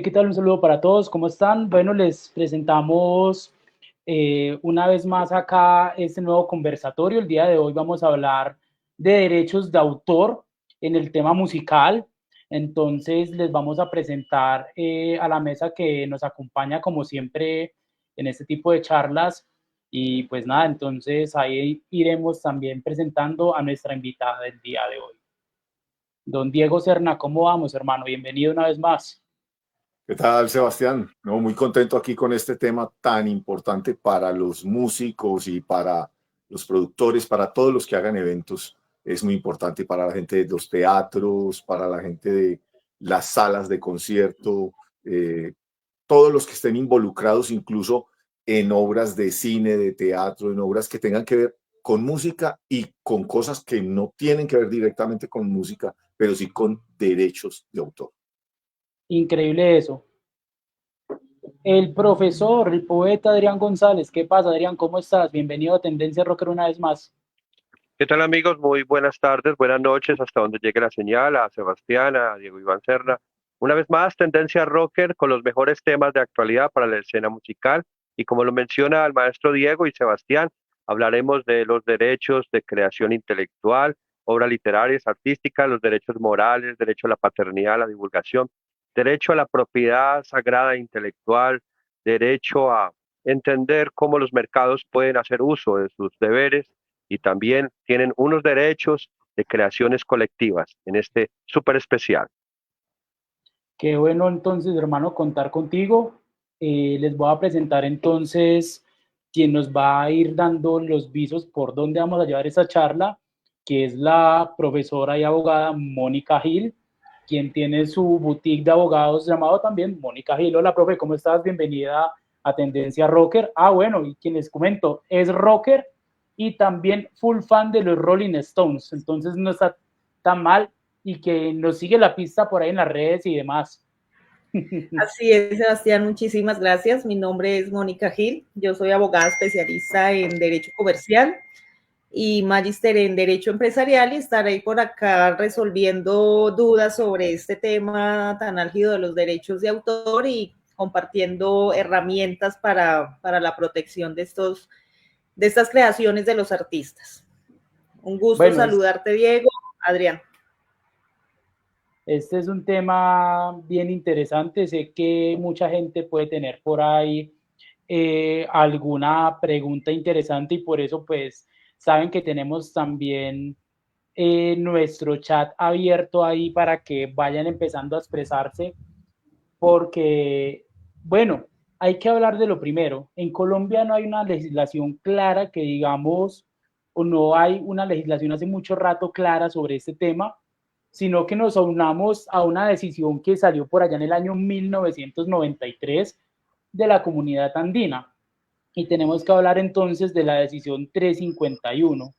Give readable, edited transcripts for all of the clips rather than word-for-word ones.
¿Qué tal? Un saludo para todos. ¿Cómo están? Bueno, les presentamos una vez más acá este nuevo conversatorio. El día de hoy vamos a hablar de derechos de autor en el tema musical. Entonces les vamos a presentar a la mesa que nos acompaña como siempre en este tipo de charlas. Y pues nada, entonces ahí iremos también presentando a nuestra invitada del día de hoy. Don Diego Serna, ¿cómo vamos, hermano? Bienvenido una vez más. ¿Qué tal, Sebastián? No, muy contento aquí con este tema tan importante para los músicos y para los productores, para todos los que hagan eventos. Es muy importante para la gente de los teatros, para la gente de las salas de concierto, todos los que estén involucrados incluso en obras de cine, de teatro, en obras que tengan que ver con música y con cosas que no tienen que ver directamente con música, pero sí con derechos de autor. Increíble eso. El profesor, el poeta Adrián González. ¿Qué pasa, Adrián? ¿Cómo estás? Bienvenido a Tendencia Rocker una vez más. ¿Qué tal amigos? Muy buenas tardes, buenas noches, hasta donde llegue la señal, a Sebastián, a Diego Iván Serna. Una vez más, Tendencia Rocker con los mejores temas de actualidad para la escena musical. Y como lo menciona el maestro Diego y Sebastián, hablaremos de los derechos de creación intelectual, obras literarias, artísticas, los derechos morales, derecho a la paternidad, a la divulgación, derecho a la propiedad sagrada e intelectual, derecho a entender cómo los mercados pueden hacer uso de sus deberes y también tienen unos derechos de creaciones colectivas en este súper especial. Qué bueno entonces, hermano, contar contigo. Les voy a presentar entonces quien nos va a ir dando los visos por dónde vamos a llevar esa charla, que es la profesora y abogada Mónica Gil, quien tiene su boutique de abogados llamado también Mónica Gil. Hola, profe, ¿cómo estás? Bienvenida a Tendencia Rocker. Bueno, y quien les comento, es rocker y también full fan de los Rolling Stones, entonces no está tan mal y que nos sigue la pista por ahí en las redes y demás. Así es, Sebastián, muchísimas gracias. Mi nombre es Mónica Gil, yo soy abogada especialista en Derecho Comercial y magíster en Derecho Empresarial y estaré por acá resolviendo dudas sobre este tema tan álgido de los derechos de autor y compartiendo herramientas para la protección de estas creaciones de los artistas. Un gusto Bueno, saludarte, Diego. Adrián. Este es un tema bien interesante. Sé que mucha gente puede tener por ahí alguna pregunta interesante y por eso pues saben que tenemos también nuestro chat abierto ahí para que vayan empezando a expresarse porque, bueno, hay que hablar de lo primero. En Colombia no hay una legislación clara que digamos, o no hay una legislación hace mucho rato clara sobre este tema, sino que nos aunamos a una decisión que salió por allá en el año 1993 de la Comunidad Andina. Y tenemos que hablar entonces de la decisión 351.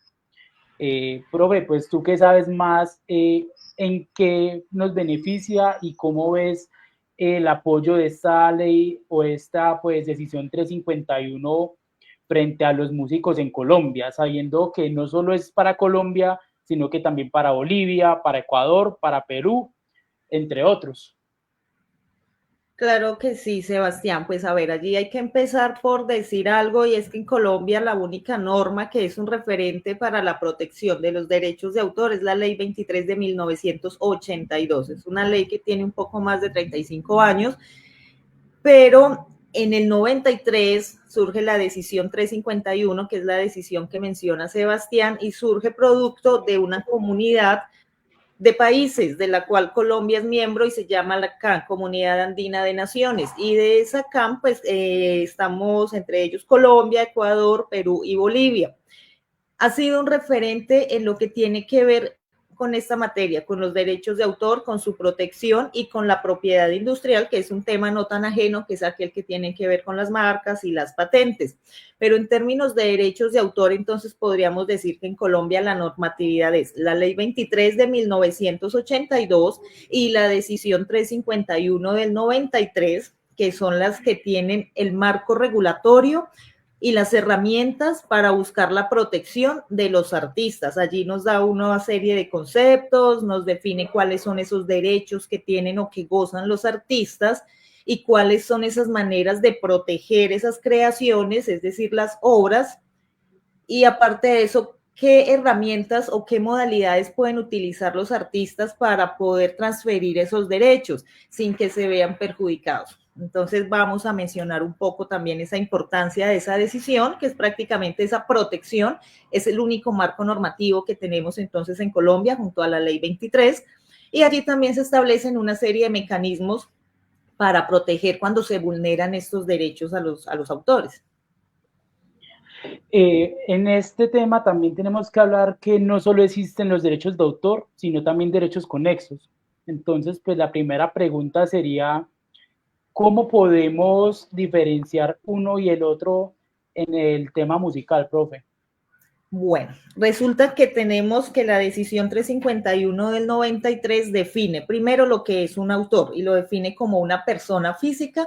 Profe, pues tú que sabes más, en qué nos beneficia y cómo ves el apoyo de esta ley o esta pues decisión 351 frente a los músicos en Colombia, sabiendo que no solo es para Colombia, sino que también para Bolivia, para Ecuador, para Perú, entre otros. Claro que sí, Sebastián. Pues a ver, allí hay que empezar por decir algo y es que en Colombia la única norma que es un referente para la protección de los derechos de autor es la Ley 23 de 1982. Es una ley que tiene un poco más de 35 años, pero en el 93 surge la decisión 351, que es la decisión que menciona Sebastián, y surge producto de una comunidad de países, de la cual Colombia es miembro y se llama la CAN, Comunidad Andina de Naciones. Y de esa CAN, pues estamos entre ellos Colombia, Ecuador, Perú y Bolivia. Ha sido un referente en lo que tiene que ver con esta materia, con los derechos de autor, con su protección y con la propiedad industrial, que es un tema no tan ajeno, que es aquel que tiene que ver con las marcas y las patentes. Pero en términos de derechos de autor, entonces podríamos decir que en Colombia la normatividad es la Ley 23 de 1982 y la Decisión 351 del 93, que son las que tienen el marco regulatorio y las herramientas para buscar la protección de los artistas. Allí nos da una serie de conceptos, nos define cuáles son esos derechos que tienen o que gozan los artistas y cuáles son esas maneras de proteger esas creaciones, es decir, las obras, y aparte de eso, qué herramientas o qué modalidades pueden utilizar los artistas para poder transferir esos derechos sin que se vean perjudicados. Entonces vamos a mencionar un poco también esa importancia de esa decisión, que es prácticamente esa protección, es el único marco normativo que tenemos entonces en Colombia junto a la Ley 23, y allí también se establecen una serie de mecanismos para proteger cuando se vulneran estos derechos a los autores. En este tema también tenemos que hablar que no solo existen los derechos de autor, sino también derechos conexos. Entonces, pues la primera pregunta sería, ¿cómo podemos diferenciar uno y el otro en el tema musical, profe? Bueno, resulta que tenemos que la decisión 351 del 93 define primero lo que es un autor y lo define como una persona física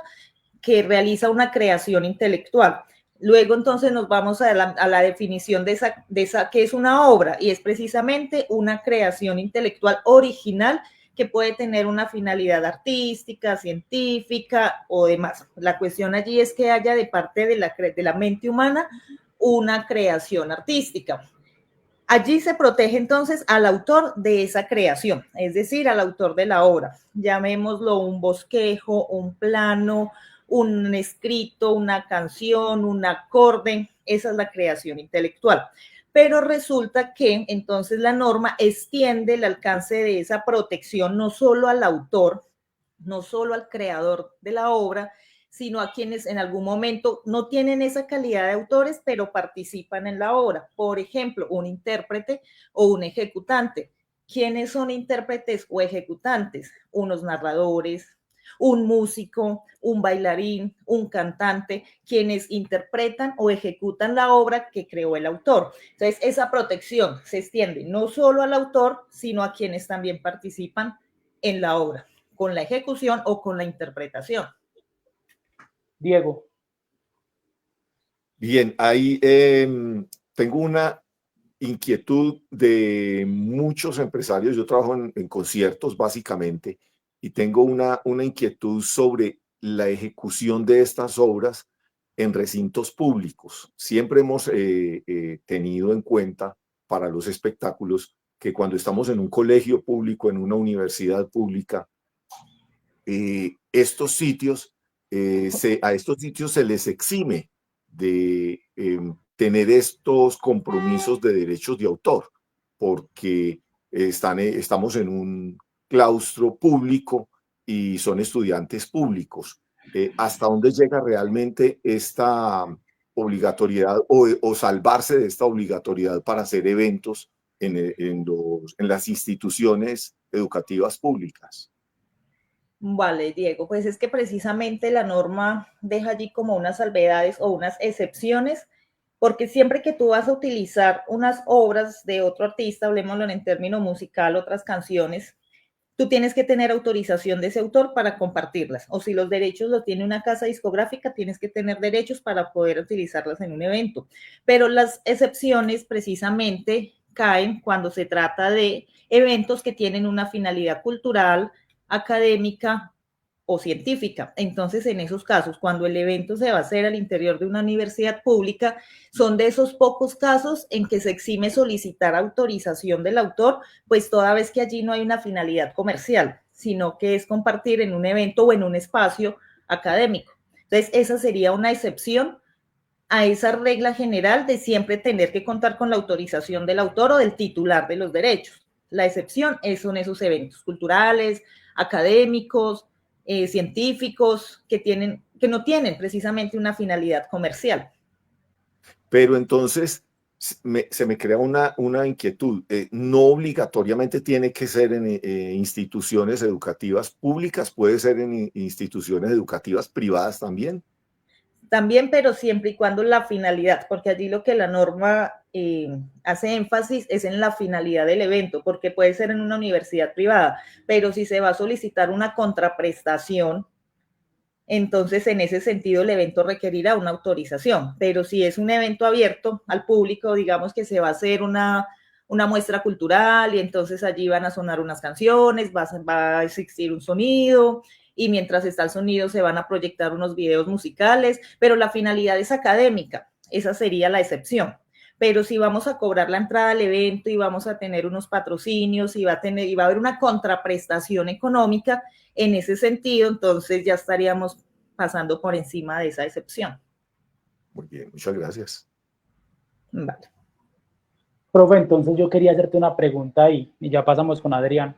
que realiza una creación intelectual. Luego entonces nos vamos a la definición de esa que es una obra, y es precisamente una creación intelectual original que puede tener una finalidad artística, científica o demás. La cuestión allí es que haya de parte de la mente humana una creación artística. Allí se protege entonces al autor de esa creación, es decir, al autor de la obra. Llamémoslo un bosquejo, un plano, un escrito, una canción, un acorde, esa es la creación intelectual. Pero resulta que entonces la norma extiende el alcance de esa protección no solo al autor, no solo al creador de la obra, sino a quienes en algún momento no tienen esa calidad de autores, pero participan en la obra. Por ejemplo, un intérprete o un ejecutante. ¿Quiénes son intérpretes o ejecutantes? Unos narradores, un músico, un bailarín, un cantante, quienes interpretan o ejecutan la obra que creó el autor. Entonces, esa protección se extiende no solo al autor, sino a quienes también participan en la obra, con la ejecución o con la interpretación. Diego. Bien, ahí tengo una inquietud de muchos empresarios. Yo trabajo en conciertos básicamente y tengo una inquietud sobre la ejecución de estas obras en recintos públicos. Siempre hemos tenido en cuenta para los espectáculos que cuando estamos en un colegio público, en una universidad pública, estos sitios, a estos sitios se les exime de tener estos compromisos de derechos de autor, porque estamos en un claustro público y son estudiantes públicos. ¿Hasta dónde llega realmente esta obligatoriedad o salvarse de esta obligatoriedad para hacer eventos en las instituciones educativas públicas? Vale, Diego, pues es que precisamente la norma deja allí como unas salvedades o unas excepciones, porque siempre que tú vas a utilizar unas obras de otro artista, hablemoslo en término musical, otras canciones, tú tienes que tener autorización de ese autor para compartirlas, o si los derechos los tiene una casa discográfica, tienes que tener derechos para poder utilizarlas en un evento. Pero las excepciones precisamente caen cuando se trata de eventos que tienen una finalidad cultural, académica o científica. Entonces, en esos casos, cuando el evento se va a hacer al interior de una universidad pública, son de esos pocos casos en que se exime solicitar autorización del autor, pues toda vez que allí no hay una finalidad comercial, sino que es compartir en un evento o en un espacio académico. Entonces, esa sería una excepción a esa regla general de siempre tener que contar con la autorización del autor o del titular de los derechos. La excepción son esos eventos culturales, académicos, científicos que no tienen precisamente una finalidad comercial. Pero entonces se me crea una inquietud. No obligatoriamente tiene que ser en instituciones educativas públicas, puede ser en instituciones educativas privadas también. También, pero siempre y cuando la finalidad, porque allí lo que la norma hace énfasis es en la finalidad del evento, porque puede ser en una universidad privada, pero si se va a solicitar una contraprestación, entonces en ese sentido el evento requerirá una autorización, pero si es un evento abierto al público, digamos que se va a hacer una muestra cultural y entonces allí van a sonar unas canciones, va a existir un sonido y mientras está el sonido se van a proyectar unos videos musicales, pero la finalidad es académica, esa sería la excepción. Pero si vamos a cobrar la entrada al evento y vamos a tener unos patrocinios y va a haber una contraprestación económica, en ese sentido, entonces ya estaríamos pasando por encima de esa excepción. Muy bien, muchas gracias. Vale. Profe, entonces yo quería hacerte una pregunta ahí, y ya pasamos con Adrián.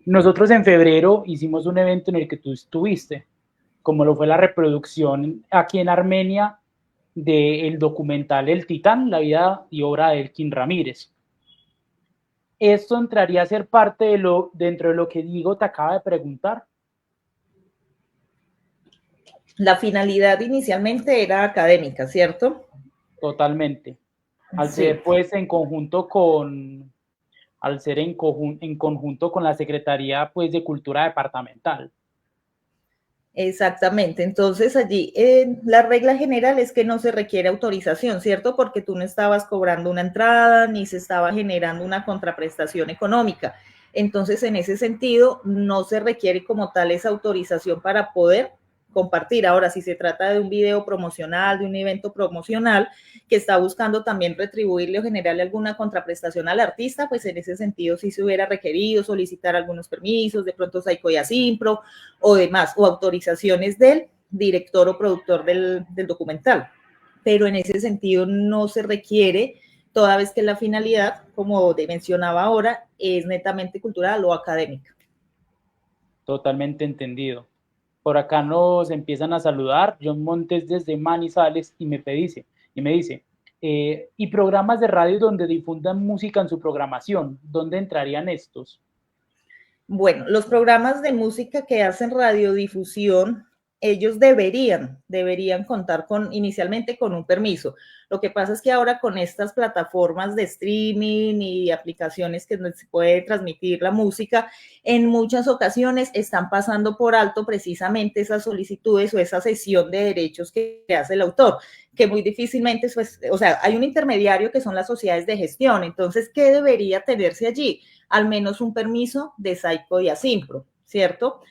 Nosotros en febrero hicimos un evento en el que tú estuviste, como lo fue la reproducción aquí en Armenia del documental El Titán, la vida y obra de Elkin Ramírez. ¿Esto entraría a ser parte de dentro de lo que Diego te acaba de preguntar? La finalidad inicialmente era académica, ¿cierto? Totalmente. Al ser pues en conjunto con la Secretaría pues de Cultura Departamental. Exactamente, entonces allí la regla general es que no se requiere autorización, ¿cierto? Porque tú no estabas cobrando una entrada ni se estaba generando una contraprestación económica. Entonces, en ese sentido, no se requiere como tal esa autorización para poder compartir. Ahora, si se trata de un video promocional, de un evento promocional que está buscando también retribuirle o generarle alguna contraprestación al artista, pues en ese sentido sí se hubiera requerido solicitar algunos permisos, de pronto Saico y Asimpro o demás, o autorizaciones del director o productor del documental. Pero en ese sentido no se requiere, toda vez que la finalidad, como mencionaba ahora, es netamente cultural o académica. Totalmente entendido. Por acá nos empiezan a saludar John Montes desde Manizales y me dice, ¿y programas de radio donde difundan música en su programación? ¿Dónde entrarían estos? Bueno, los programas de música que hacen radiodifusión, ellos deberían contar inicialmente con un permiso. Lo que pasa es que ahora con estas plataformas de streaming y aplicaciones que se puede transmitir la música, en muchas ocasiones están pasando por alto precisamente esas solicitudes o esa cesión de derechos que hace el autor, que muy difícilmente, pues, o sea, hay un intermediario que son las sociedades de gestión. Entonces, ¿qué debería tenerse allí? Al menos un permiso de Saico y Asimpro, ¿cierto?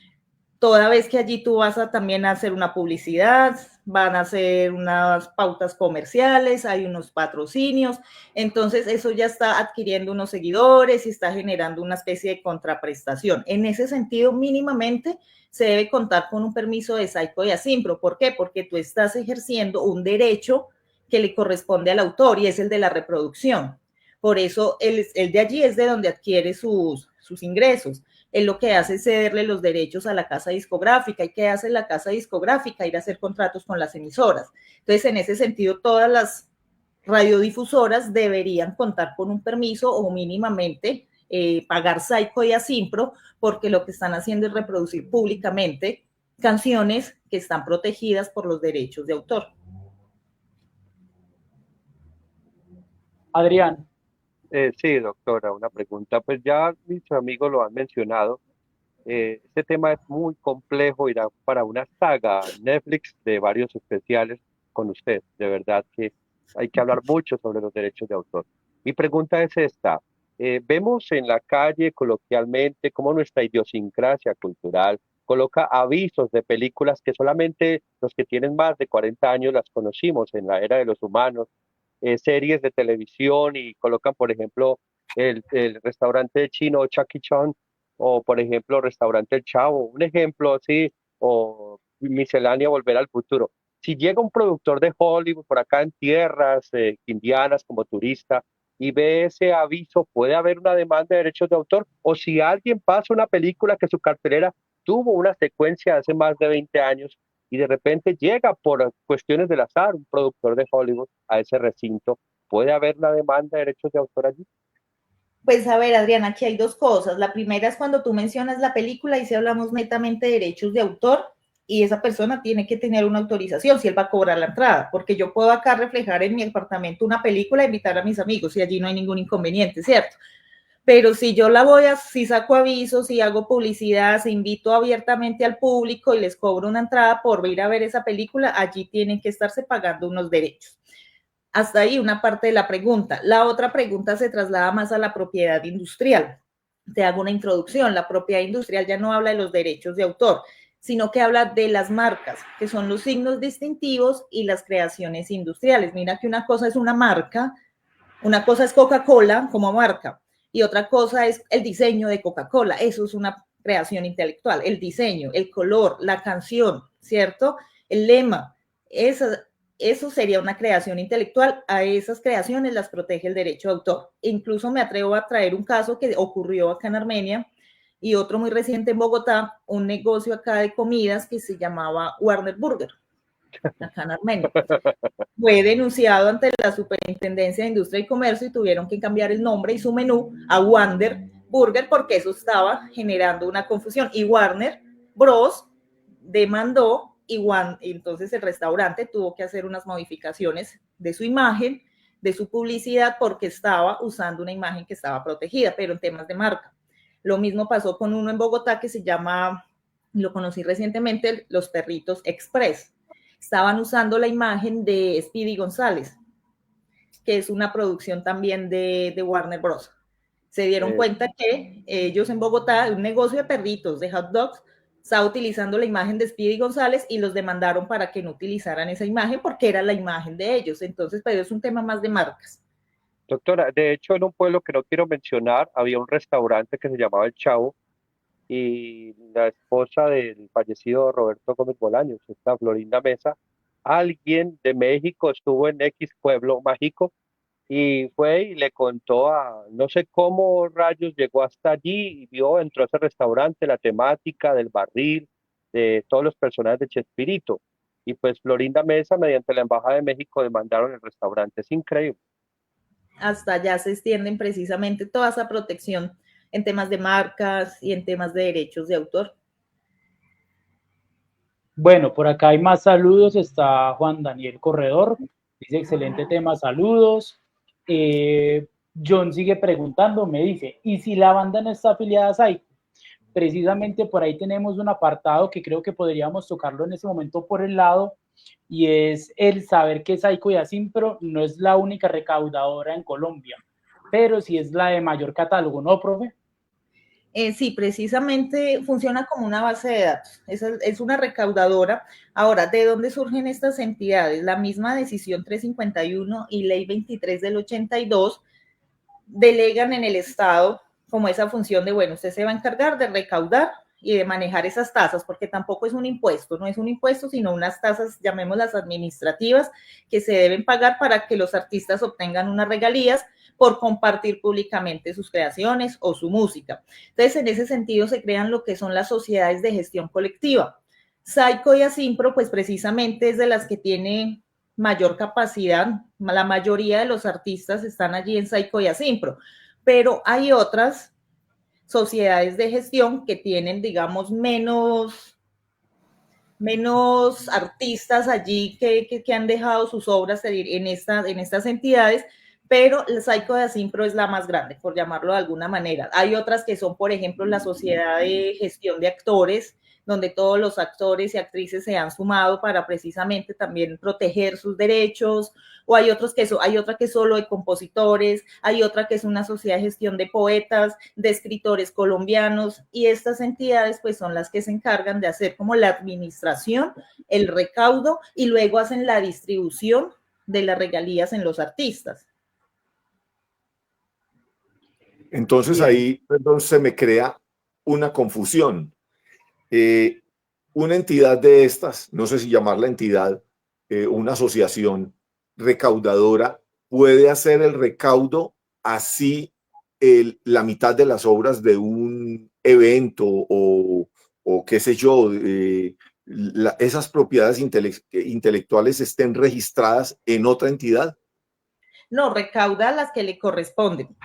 Toda vez que allí tú vas a también hacer una publicidad, van a hacer unas pautas comerciales, hay unos patrocinios, entonces eso ya está adquiriendo unos seguidores y está generando una especie de contraprestación. En ese sentido, mínimamente se debe contar con un permiso de Saico y Asimpro. ¿Por qué? Porque tú estás ejerciendo un derecho que le corresponde al autor y es el de la reproducción. Por eso el de allí es de donde adquiere sus ingresos. Él lo que hace es cederle los derechos a la casa discográfica. ¿Y qué hace la casa discográfica? Ir a hacer contratos con las emisoras. Entonces, en ese sentido, todas las radiodifusoras deberían contar con un permiso o mínimamente pagar Saico y Asimpro, porque lo que están haciendo es reproducir públicamente canciones que están protegidas por los derechos de autor. Adrián. Sí, doctora, una pregunta. Pues ya mis amigos lo han mencionado. Este tema es muy complejo, irá para una saga Netflix de varios especiales con usted. De verdad que hay que hablar mucho sobre los derechos de autor. Mi pregunta es esta. Vemos en la calle coloquialmente cómo nuestra idiosincrasia cultural coloca avisos de películas que solamente los que tienen más de 40 años las conocimos en la era de los humanos, series de televisión y colocan, por ejemplo, el restaurante chino Chuck E. Cheese o, por ejemplo, restaurante El Chavo, un ejemplo así, o miscelánea Volver al Futuro. Si llega un productor de Hollywood por acá en tierras indianas como turista y ve ese aviso, ¿puede haber una demanda de derechos de autor? O si alguien pasa una película que su cartelera tuvo una secuencia hace más de 20 años y de repente llega por cuestiones del azar un productor de Hollywood a ese recinto, ¿puede haber una demanda de derechos de autor allí? Pues a ver, Adriana, aquí hay dos cosas. La primera es cuando tú mencionas la película y si hablamos netamente de derechos de autor y esa persona tiene que tener una autorización si él va a cobrar la entrada, porque yo puedo acá reflejar en mi apartamento una película e invitar a mis amigos y allí no hay ningún inconveniente, ¿cierto? Pero si yo si saco avisos, si hago publicidad, si invito abiertamente al público y les cobro una entrada por ir a ver esa película, allí tienen que estarse pagando unos derechos. Hasta ahí una parte de la pregunta. La otra pregunta se traslada más a la propiedad industrial. Te hago una introducción. La propiedad industrial ya no habla de los derechos de autor, sino que habla de las marcas, que son los signos distintivos y las creaciones industriales. Mira que una cosa es una marca, una cosa es Coca-Cola como marca, y otra cosa es el diseño de Coca-Cola. Eso es una creación intelectual, el diseño, el color, la canción, ¿cierto? El lema, eso sería una creación intelectual. A esas creaciones las protege el derecho de autor. Incluso me atrevo a traer un caso que ocurrió acá en Armenia y otro muy reciente en Bogotá, un negocio acá de comidas que se llamaba Warner Burger, acá en Armenia. Fue denunciado ante la Superintendencia de Industria y Comercio y tuvieron que cambiar el nombre y su menú a Warner Burger porque eso estaba generando una confusión. Y Warner Bros. Demandó y entonces el restaurante tuvo que hacer unas modificaciones de su imagen, de su publicidad, porque estaba usando una imagen que estaba protegida, pero en temas de marca. Lo mismo pasó con uno en Bogotá que se llama, lo conocí recientemente, Los Perritos Express. Estaban usando la imagen de Speedy González, que es una producción también de Warner Bros. Se dieron cuenta que ellos en Bogotá, un negocio de perritos, de hot dogs, estaba utilizando la imagen de Speedy González y los demandaron para que no utilizaran esa imagen porque era la imagen de ellos. Entonces, pero es un tema más de marcas. Doctora, de hecho, en un pueblo que no quiero mencionar, había un restaurante que se llamaba El Chavo y la esposa del fallecido Roberto Gómez Bolaños, esta Florinda Mesa, alguien de México estuvo en X pueblo mágico y fue y le contó a, no sé cómo rayos llegó hasta allí y vio, entró a ese restaurante, la temática del barril, de todos los personajes de Chespirito. Y pues Florinda Mesa, mediante la Embajada de México, demandaron el restaurante. Es increíble. Hasta allá se extienden precisamente toda esa protección en temas de marcas y en temas de derechos de autor. Bueno, por acá hay más saludos. Está Juan Daniel Corredor. Dice, excelente tema, saludos. John sigue preguntando, me dice, ¿y si la banda no está afiliada a Psycho? Precisamente por ahí tenemos un apartado que creo que podríamos tocarlo en ese momento por el lado, y es el saber que Psycho y Asimpro no es la única recaudadora en Colombia, pero sí es la de mayor catálogo, ¿no, profe? Sí, precisamente funciona como una base de datos, es una recaudadora. Ahora, ¿de dónde surgen estas entidades? La misma decisión 351 y ley 23 del 82 delegan en el Estado como esa función de, bueno, usted se va a encargar de recaudar y de manejar esas tasas, porque tampoco es un impuesto, no es un impuesto, sino unas tasas, llamémoslas administrativas, que se deben pagar para que los artistas obtengan unas regalías por compartir públicamente sus creaciones o su música. Entonces, en ese sentido se crean lo que son las sociedades de gestión colectiva. Psycho y Asimpro, pues precisamente es de las que tiene mayor capacidad. La mayoría de los artistas están allí en Psycho y Asimpro, pero hay otras sociedades de gestión que tienen, digamos, menos artistas allí que han dejado sus obras en estas entidades, pero el Psycho de Asimpro es la más grande, por llamarlo de alguna manera. Hay otras que son, por ejemplo, la Sociedad de Gestión de Actores, donde todos los actores y actrices se han sumado para precisamente también proteger sus derechos, o hay otra que es solo de compositores, hay otra que es una sociedad de gestión de poetas, de escritores colombianos, y estas entidades pues son las que se encargan de hacer como la administración, el recaudo, y luego hacen la distribución de las regalías en los artistas. Entonces ahí, perdón, se me crea una confusión. Una entidad de estas, no sé si llamarla entidad, una asociación recaudadora, puede hacer el recaudo así la mitad de las obras de un evento o qué sé yo, esas propiedades intelectuales estén registradas en otra entidad. No, recauda las que le corresponden.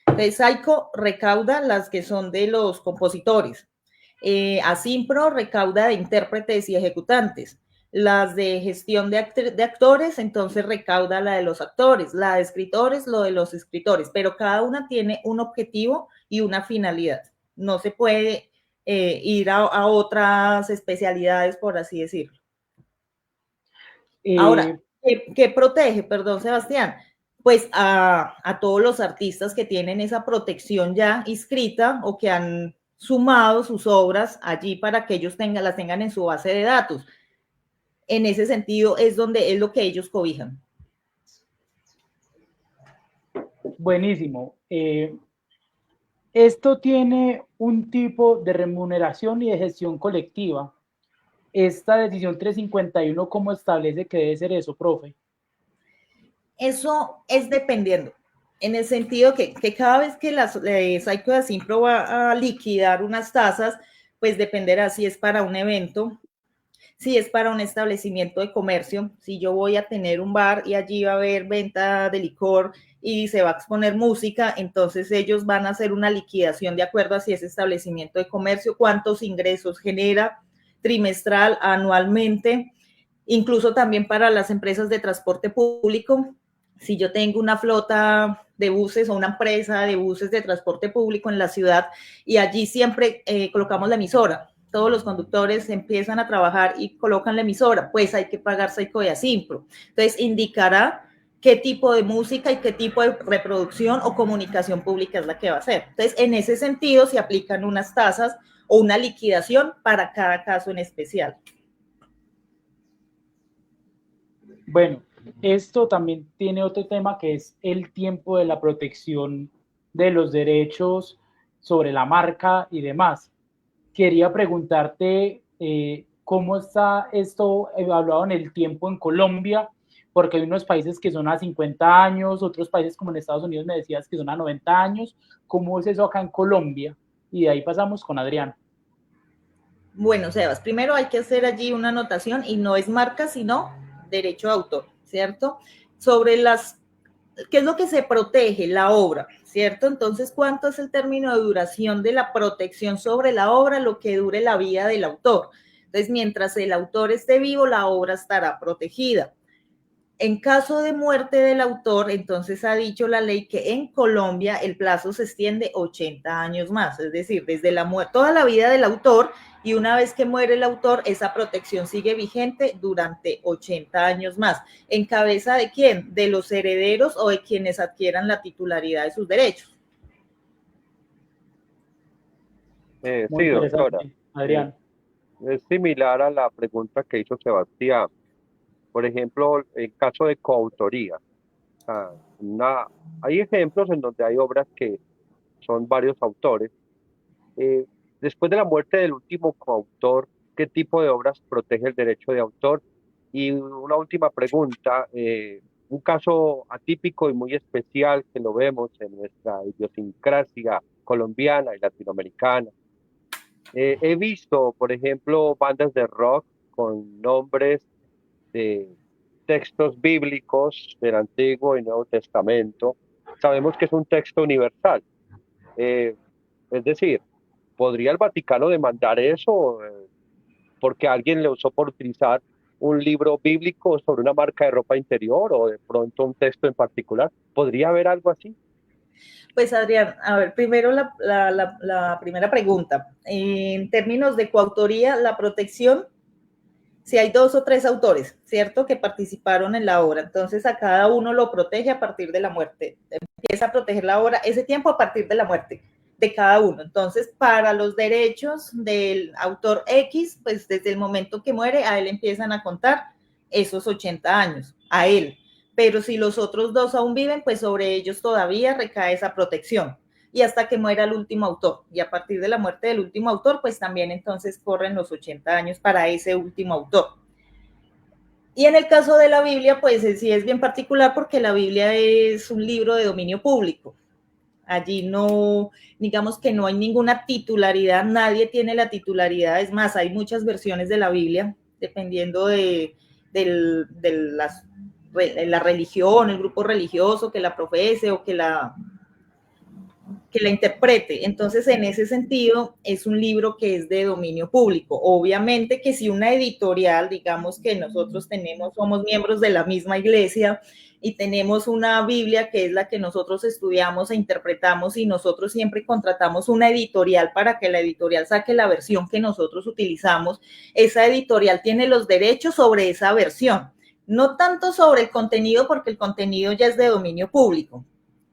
Entonces, Psycho recauda las que son de los compositores. Asimpro recauda de intérpretes y ejecutantes. Las de gestión de actores, entonces recauda la de los actores. La de escritores, lo de los escritores. Pero cada una tiene un objetivo y una finalidad. No se puede ir a otras especialidades, por así decirlo. Ahora, ¿qué protege? Perdón, Sebastián. Pues a todos los artistas que tienen esa protección ya inscrita o que han sumado sus obras allí para que ellos las tengan en su base de datos. En ese sentido es donde es lo que ellos cobijan. Buenísimo. Esto tiene un tipo de remuneración y de gestión colectiva. Esta decisión 351, ¿cómo establece que debe ser eso, profe? Eso es dependiendo, en el sentido que cada vez que la Saico de Asimpro va a liquidar unas tasas, pues dependerá si es para un evento, si es para un establecimiento de comercio, si yo voy a tener un bar y allí va a haber venta de licor y se va a exponer música, entonces ellos van a hacer una liquidación de acuerdo a si ese establecimiento de comercio, cuántos ingresos genera trimestral, anualmente, incluso también para las empresas de transporte público. Si yo tengo una flota de buses o una empresa de buses de transporte público en la ciudad y allí siempre colocamos la emisora, todos los conductores empiezan a trabajar y colocan la emisora, pues hay que pagar Saico de Asimpro. Entonces indicará qué tipo de música y qué tipo de reproducción o comunicación pública es la que va a hacer. Entonces, en ese sentido, se aplican unas tasas o una liquidación para cada caso en especial. Bueno, esto también tiene otro tema que es el tiempo de la protección de los derechos sobre la marca y demás. Quería preguntarte cómo está esto evaluado en el tiempo en Colombia, porque hay unos países que son a 50 años, otros países como en Estados Unidos me decías que son a 90 años. ¿Cómo es eso acá en Colombia? Y de ahí pasamos con Adrián. Bueno, Sebas, primero hay que hacer allí una anotación y no es marca, sino derecho de autor, ¿cierto? Sobre ¿qué es lo que se protege? La obra, ¿cierto? Entonces, ¿cuánto es el término de duración de la protección sobre la obra? Lo que dure la vida del autor. Entonces, mientras el autor esté vivo, la obra estará protegida. En caso de muerte del autor, entonces ha dicho la ley que en Colombia el plazo se extiende 80 años más, es decir, desde la muerte, toda la vida del autor, y una vez que muere el autor, esa protección sigue vigente durante 80 años más. ¿En cabeza de quién? De los herederos o de quienes adquieran la titularidad de sus derechos. Sí, doctora. Adrián. Es similar a la pregunta que hizo Sebastián. Por ejemplo, en caso de coautoría, hay ejemplos en donde hay obras que son varios autores. Después de la muerte del último coautor, ¿qué tipo de obras protege el derecho de autor? Y una última pregunta, un caso atípico y muy especial que lo vemos en nuestra idiosincrasia colombiana y latinoamericana. He visto, por ejemplo, bandas de rock con nombres de textos bíblicos del Antiguo y Nuevo Testamento. Sabemos que es un texto universal. Es decir, ¿podría el Vaticano demandar eso porque alguien le usó por utilizar un libro bíblico sobre una marca de ropa interior o de pronto un texto en particular? ¿Podría haber algo así? Pues Adrián, a ver, primero la primera pregunta. En términos de coautoría, la protección, si hay 2 o 3 autores, ¿cierto?, que participaron en la obra, entonces a cada uno lo protege a partir de la muerte. Empieza a proteger la obra ese tiempo a partir de la muerte de cada uno. Entonces, para los derechos del autor X, pues desde el momento que muere, a él empiezan a contar esos 80 años, a él. Pero si los otros 2 aún viven, pues sobre ellos todavía recae esa protección. Y hasta que muera el último autor. Y a partir de la muerte del último autor, pues también entonces corren los 80 años para ese último autor. Y en el caso de la Biblia, pues sí es bien particular porque la Biblia es un libro de dominio público. Allí no, digamos que no hay ninguna titularidad, nadie tiene la titularidad, es más, hay muchas versiones de la Biblia, dependiendo de la religión, el grupo religioso que la profese o que la interprete. Entonces, en ese sentido, es un libro que es de dominio público. Obviamente que si una editorial, digamos que nosotros somos miembros de la misma iglesia y tenemos una Biblia que es la que nosotros estudiamos e interpretamos y nosotros siempre contratamos una editorial para que la editorial saque la versión que nosotros utilizamos, esa editorial tiene los derechos sobre esa versión. No tanto sobre el contenido, porque el contenido ya es de dominio público,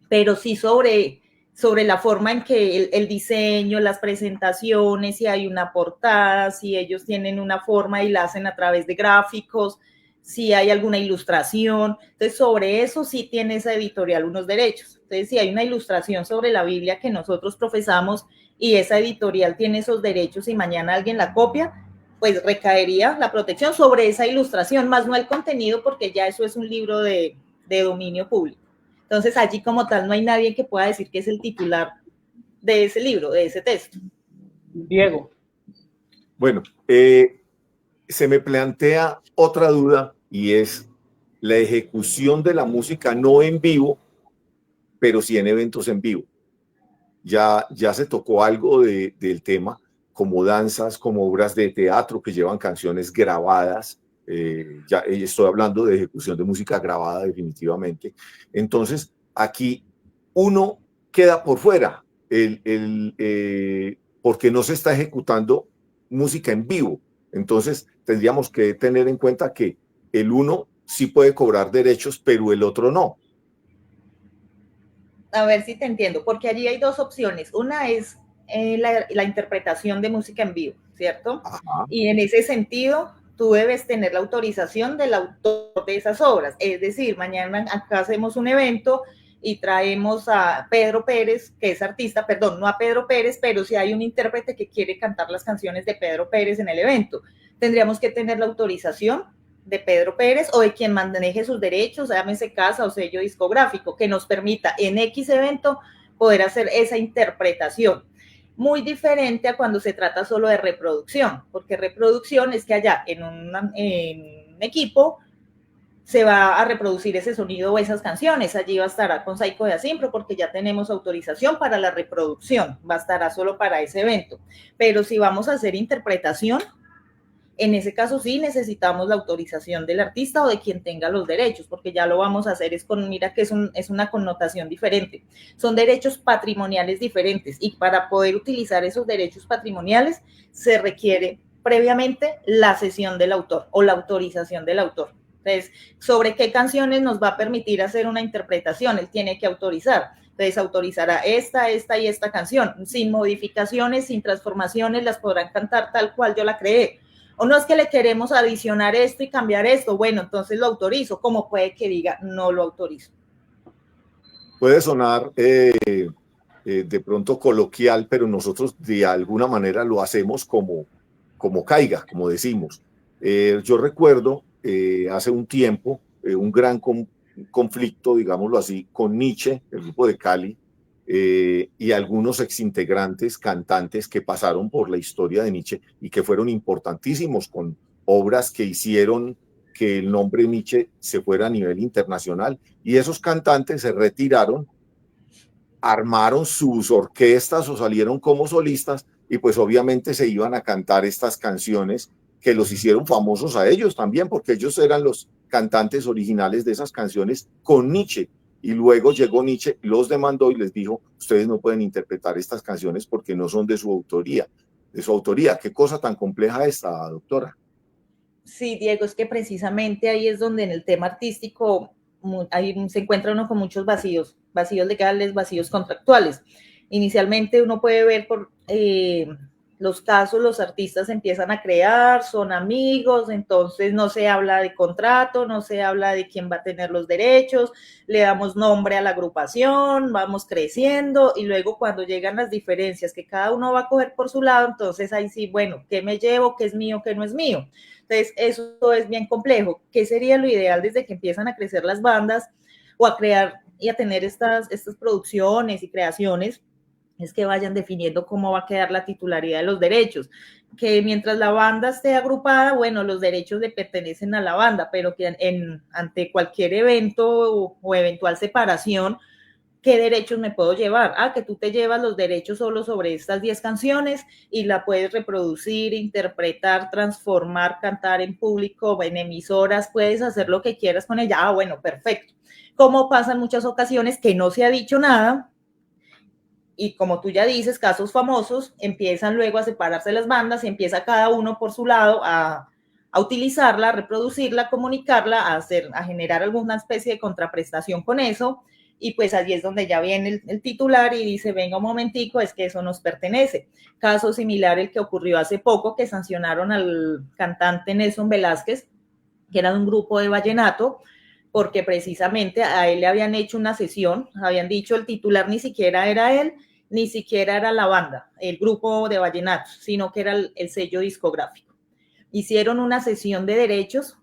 pero sí sobre sobre la forma en que el diseño, las presentaciones, si hay una portada, si ellos tienen una forma y la hacen a través de gráficos, si hay alguna ilustración. Entonces, sobre eso sí tiene esa editorial unos derechos. Entonces, si hay una ilustración sobre la Biblia que nosotros profesamos y esa editorial tiene esos derechos y mañana alguien la copia, pues recaería la protección sobre esa ilustración, más no el contenido, porque ya eso es un libro de dominio público. Entonces, allí como tal no hay nadie que pueda decir que es el titular de ese libro, de ese texto. Diego. Bueno, se me plantea otra duda y es la ejecución de la música no en vivo, pero sí en eventos en vivo. Ya se tocó algo del tema, como danzas, como obras de teatro que llevan canciones grabadas. Ya estoy hablando de ejecución de música grabada definitivamente. Entonces, aquí uno queda por fuera, porque no se está ejecutando música en vivo. Entonces, tendríamos que tener en cuenta que el uno sí puede cobrar derechos, pero el otro no. A ver si te entiendo, porque allí hay dos opciones. Una es la interpretación de música en vivo, ¿cierto? Ajá. Y en ese sentido, tú debes tener la autorización del autor de esas obras. Es decir, mañana acá hacemos un evento y traemos a Pedro Pérez, que es artista, perdón, no a Pedro Pérez, pero si hay un intérprete que quiere cantar las canciones de Pedro Pérez en el evento, tendríamos que tener la autorización de Pedro Pérez o de quien maneje sus derechos, llámese casa o sello discográfico, que nos permita en X evento poder hacer esa interpretación. Muy diferente a cuando se trata solo de reproducción, porque reproducción es que allá en un equipo se va a reproducir ese sonido o esas canciones. Allí va a estar con Saico de Asimpro porque ya tenemos autorización para la reproducción, va a estar solo para ese evento. Pero si vamos a hacer interpretación, en ese caso sí necesitamos la autorización del artista o de quien tenga los derechos, porque ya lo vamos a hacer mira que es una connotación diferente. Son derechos patrimoniales diferentes y para poder utilizar esos derechos patrimoniales se requiere previamente la cesión del autor o la autorización del autor. Entonces, ¿sobre qué canciones nos va a permitir hacer una interpretación? Él tiene que autorizar. Entonces, autorizará esta y esta canción, sin modificaciones, sin transformaciones, las podrán cantar tal cual yo la creé. O no es que le queremos adicionar esto y cambiar esto, bueno, entonces lo autorizo, como puede que diga, no lo autorizo. Puede sonar de pronto coloquial, pero nosotros de alguna manera lo hacemos como caiga, como decimos. Yo recuerdo hace un tiempo un gran conflicto, digámoslo así, con Nietzsche, el grupo de Cali, y algunos exintegrantes, cantantes que pasaron por la historia de Nietzsche y que fueron importantísimos con obras que hicieron que el nombre Nietzsche se fuera a nivel internacional. Y esos cantantes se retiraron, armaron sus orquestas o salieron como solistas y pues obviamente se iban a cantar estas canciones que los hicieron famosos a ellos también, porque ellos eran los cantantes originales de esas canciones con Nietzsche. Y luego llegó Nietzsche, los demandó y les dijo, ustedes no pueden interpretar estas canciones porque no son de su autoría. De su autoría. ¿Qué cosa tan compleja esta, doctora? Sí, Diego, es que precisamente ahí es donde en el tema artístico ahí se encuentra uno con muchos vacíos legales, vacíos contractuales. Inicialmente uno puede ver por los casos, los artistas empiezan a crear, son amigos, entonces no se habla de contrato, no se habla de quién va a tener los derechos, le damos nombre a la agrupación, vamos creciendo y luego cuando llegan las diferencias que cada uno va a coger por su lado, entonces ahí sí, bueno, ¿qué me llevo? ¿Qué es mío? ¿Qué no es mío? Entonces eso es bien complejo. ¿Qué sería lo ideal desde que empiezan a crecer las bandas o a crear y a tener estas producciones y creaciones? Es que vayan definiendo cómo va a quedar la titularidad de los derechos, que mientras la banda esté agrupada, bueno, los derechos le pertenecen a la banda, pero que ante cualquier evento o eventual separación, ¿qué derechos me puedo llevar? Que tú te llevas los derechos solo sobre estas 10 canciones y la puedes reproducir, interpretar, transformar, cantar en público, en emisoras, puedes hacer lo que quieras con ella. Bueno, perfecto. Como pasa en muchas ocasiones que no se ha dicho nada, y como tú ya dices, casos famosos, empiezan luego a separarse las bandas y empieza cada uno por su lado a utilizarla, a reproducirla, a comunicarla, a generar alguna especie de contraprestación con eso y pues allí es donde ya viene el titular y dice, venga un momentico, es que eso nos pertenece. Caso similar el que ocurrió hace poco, que sancionaron al cantante Nelson Velázquez, que era de un grupo de vallenato, porque precisamente a él le habían hecho una sesión, habían dicho el titular ni siquiera era él, ni siquiera era la banda, el grupo de vallenato, sino que era el sello discográfico. Hicieron una sesión de derechos,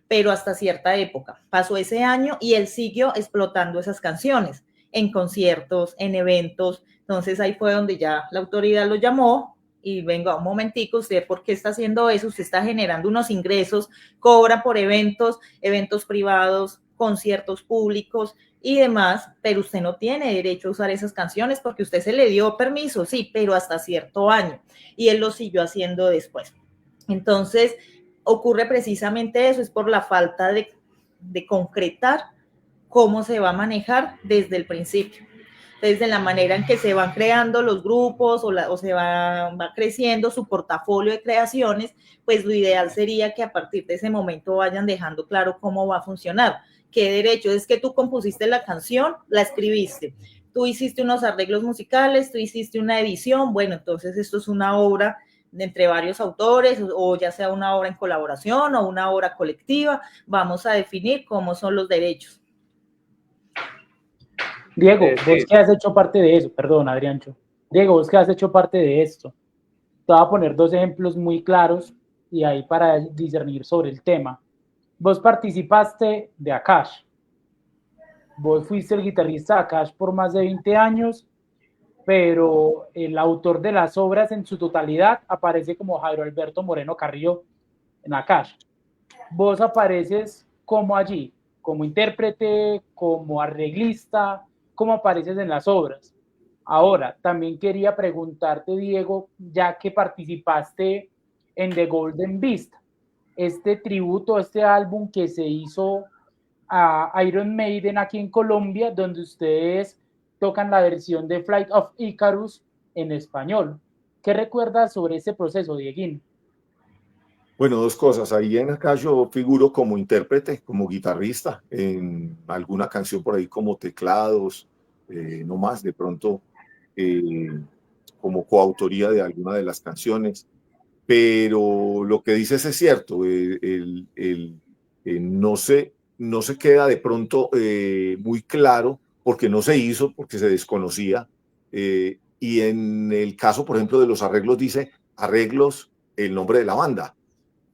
pero hasta cierta época. Pasó ese año y él siguió explotando esas canciones en conciertos, en eventos. Entonces ahí fue donde ya la autoridad lo llamó y venga un momentico, usted ¿por qué está haciendo eso? Usted está generando unos ingresos, cobra por eventos, eventos privados, conciertos públicos y demás, pero usted no tiene derecho a usar esas canciones porque usted se le dio permiso, sí, pero hasta cierto año. Y él lo siguió haciendo después. Entonces, ocurre precisamente eso, es por la falta de concretar cómo se va a manejar desde el principio. Desde la manera en que se van creando los grupos o se va creciendo su portafolio de creaciones, pues lo ideal sería que a partir de ese momento vayan dejando claro cómo va a funcionar. ¿Qué derecho? Es que tú compusiste la canción, la escribiste, tú hiciste unos arreglos musicales, tú hiciste una edición, bueno, entonces esto es una obra entre varios autores, o ya sea una obra en colaboración o una obra colectiva, vamos a definir cómo son los derechos. Diego, vos que has hecho parte de eso, perdón, Adriancho. Diego, vos que has hecho parte de esto. Te voy a poner dos ejemplos muy claros y ahí para discernir sobre el tema. Vos participaste de Akash. Vos fuiste el guitarrista de Akash por más de 20 años, pero el autor de las obras en su totalidad aparece como Jairo Alberto Moreno Carrillo en Akash. Vos apareces como allí, como intérprete, como arreglista, ¿cómo apareces en las obras? Ahora, también quería preguntarte, Diego, ya que participaste en The Golden Beast, este tributo, este álbum que se hizo a Iron Maiden aquí en Colombia, donde ustedes tocan la versión de Flight of Icarus en español. ¿Qué recuerdas sobre ese proceso, Dieguín? Bueno, dos cosas. Ahí en acá yo figuro como intérprete, como guitarrista, en alguna canción por ahí como teclados, no más, de pronto como coautoría de alguna de las canciones. Pero lo que dices es cierto, no se queda de pronto muy claro porque no se hizo, porque se desconocía. Y en el caso, por ejemplo, de los arreglos, dice arreglos el nombre de la banda.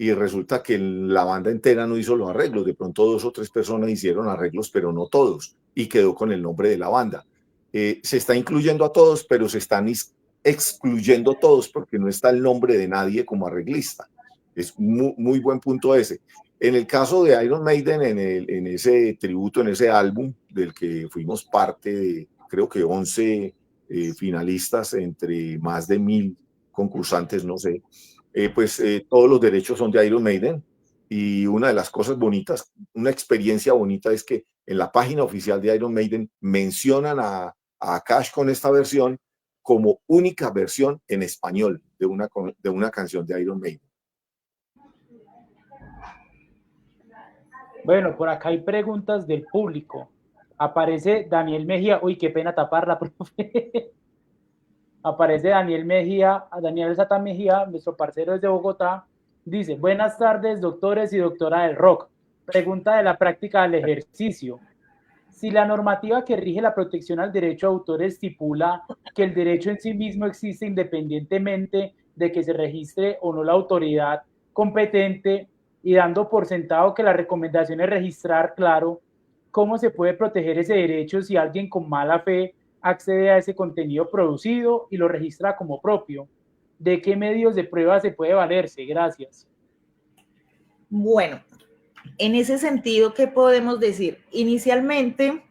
Y resulta que la banda entera no hizo los arreglos. De pronto 2 o 3 personas hicieron arreglos, pero no todos. Y quedó con el nombre de la banda. Se está incluyendo a todos, pero se están excluyendo todos porque no está el nombre de nadie como arreglista. Es muy, muy buen punto ese. En el caso de Iron Maiden, en ese tributo, en ese álbum del que fuimos parte de, creo que 11 finalistas entre más de 1000 concursantes, no sé, todos los derechos son de Iron Maiden. Y una de las cosas bonitas, una experiencia bonita es que en la página oficial de Iron Maiden mencionan a Akash con esta versión como única versión en español de una canción de Iron Maiden. Bueno, por acá hay preguntas del público. Aparece Daniel Mejía. Uy, qué pena taparla, profe. Aparece Daniel Mejía, Daniel Sata Mejía, nuestro parcero desde Bogotá. Dice, buenas tardes, doctores y doctora del rock. Pregunta de la práctica del ejercicio. Si la normativa que rige la protección al derecho de autor estipula que el derecho en sí mismo existe independientemente de que se registre o no la autoridad competente, y dando por sentado que la recomendación es registrar, claro, ¿cómo se puede proteger ese derecho si alguien con mala fe accede a ese contenido producido y lo registra como propio? ¿De qué medios de prueba se puede valerse? Gracias. Bueno, en ese sentido, ¿qué podemos decir? Inicialmente,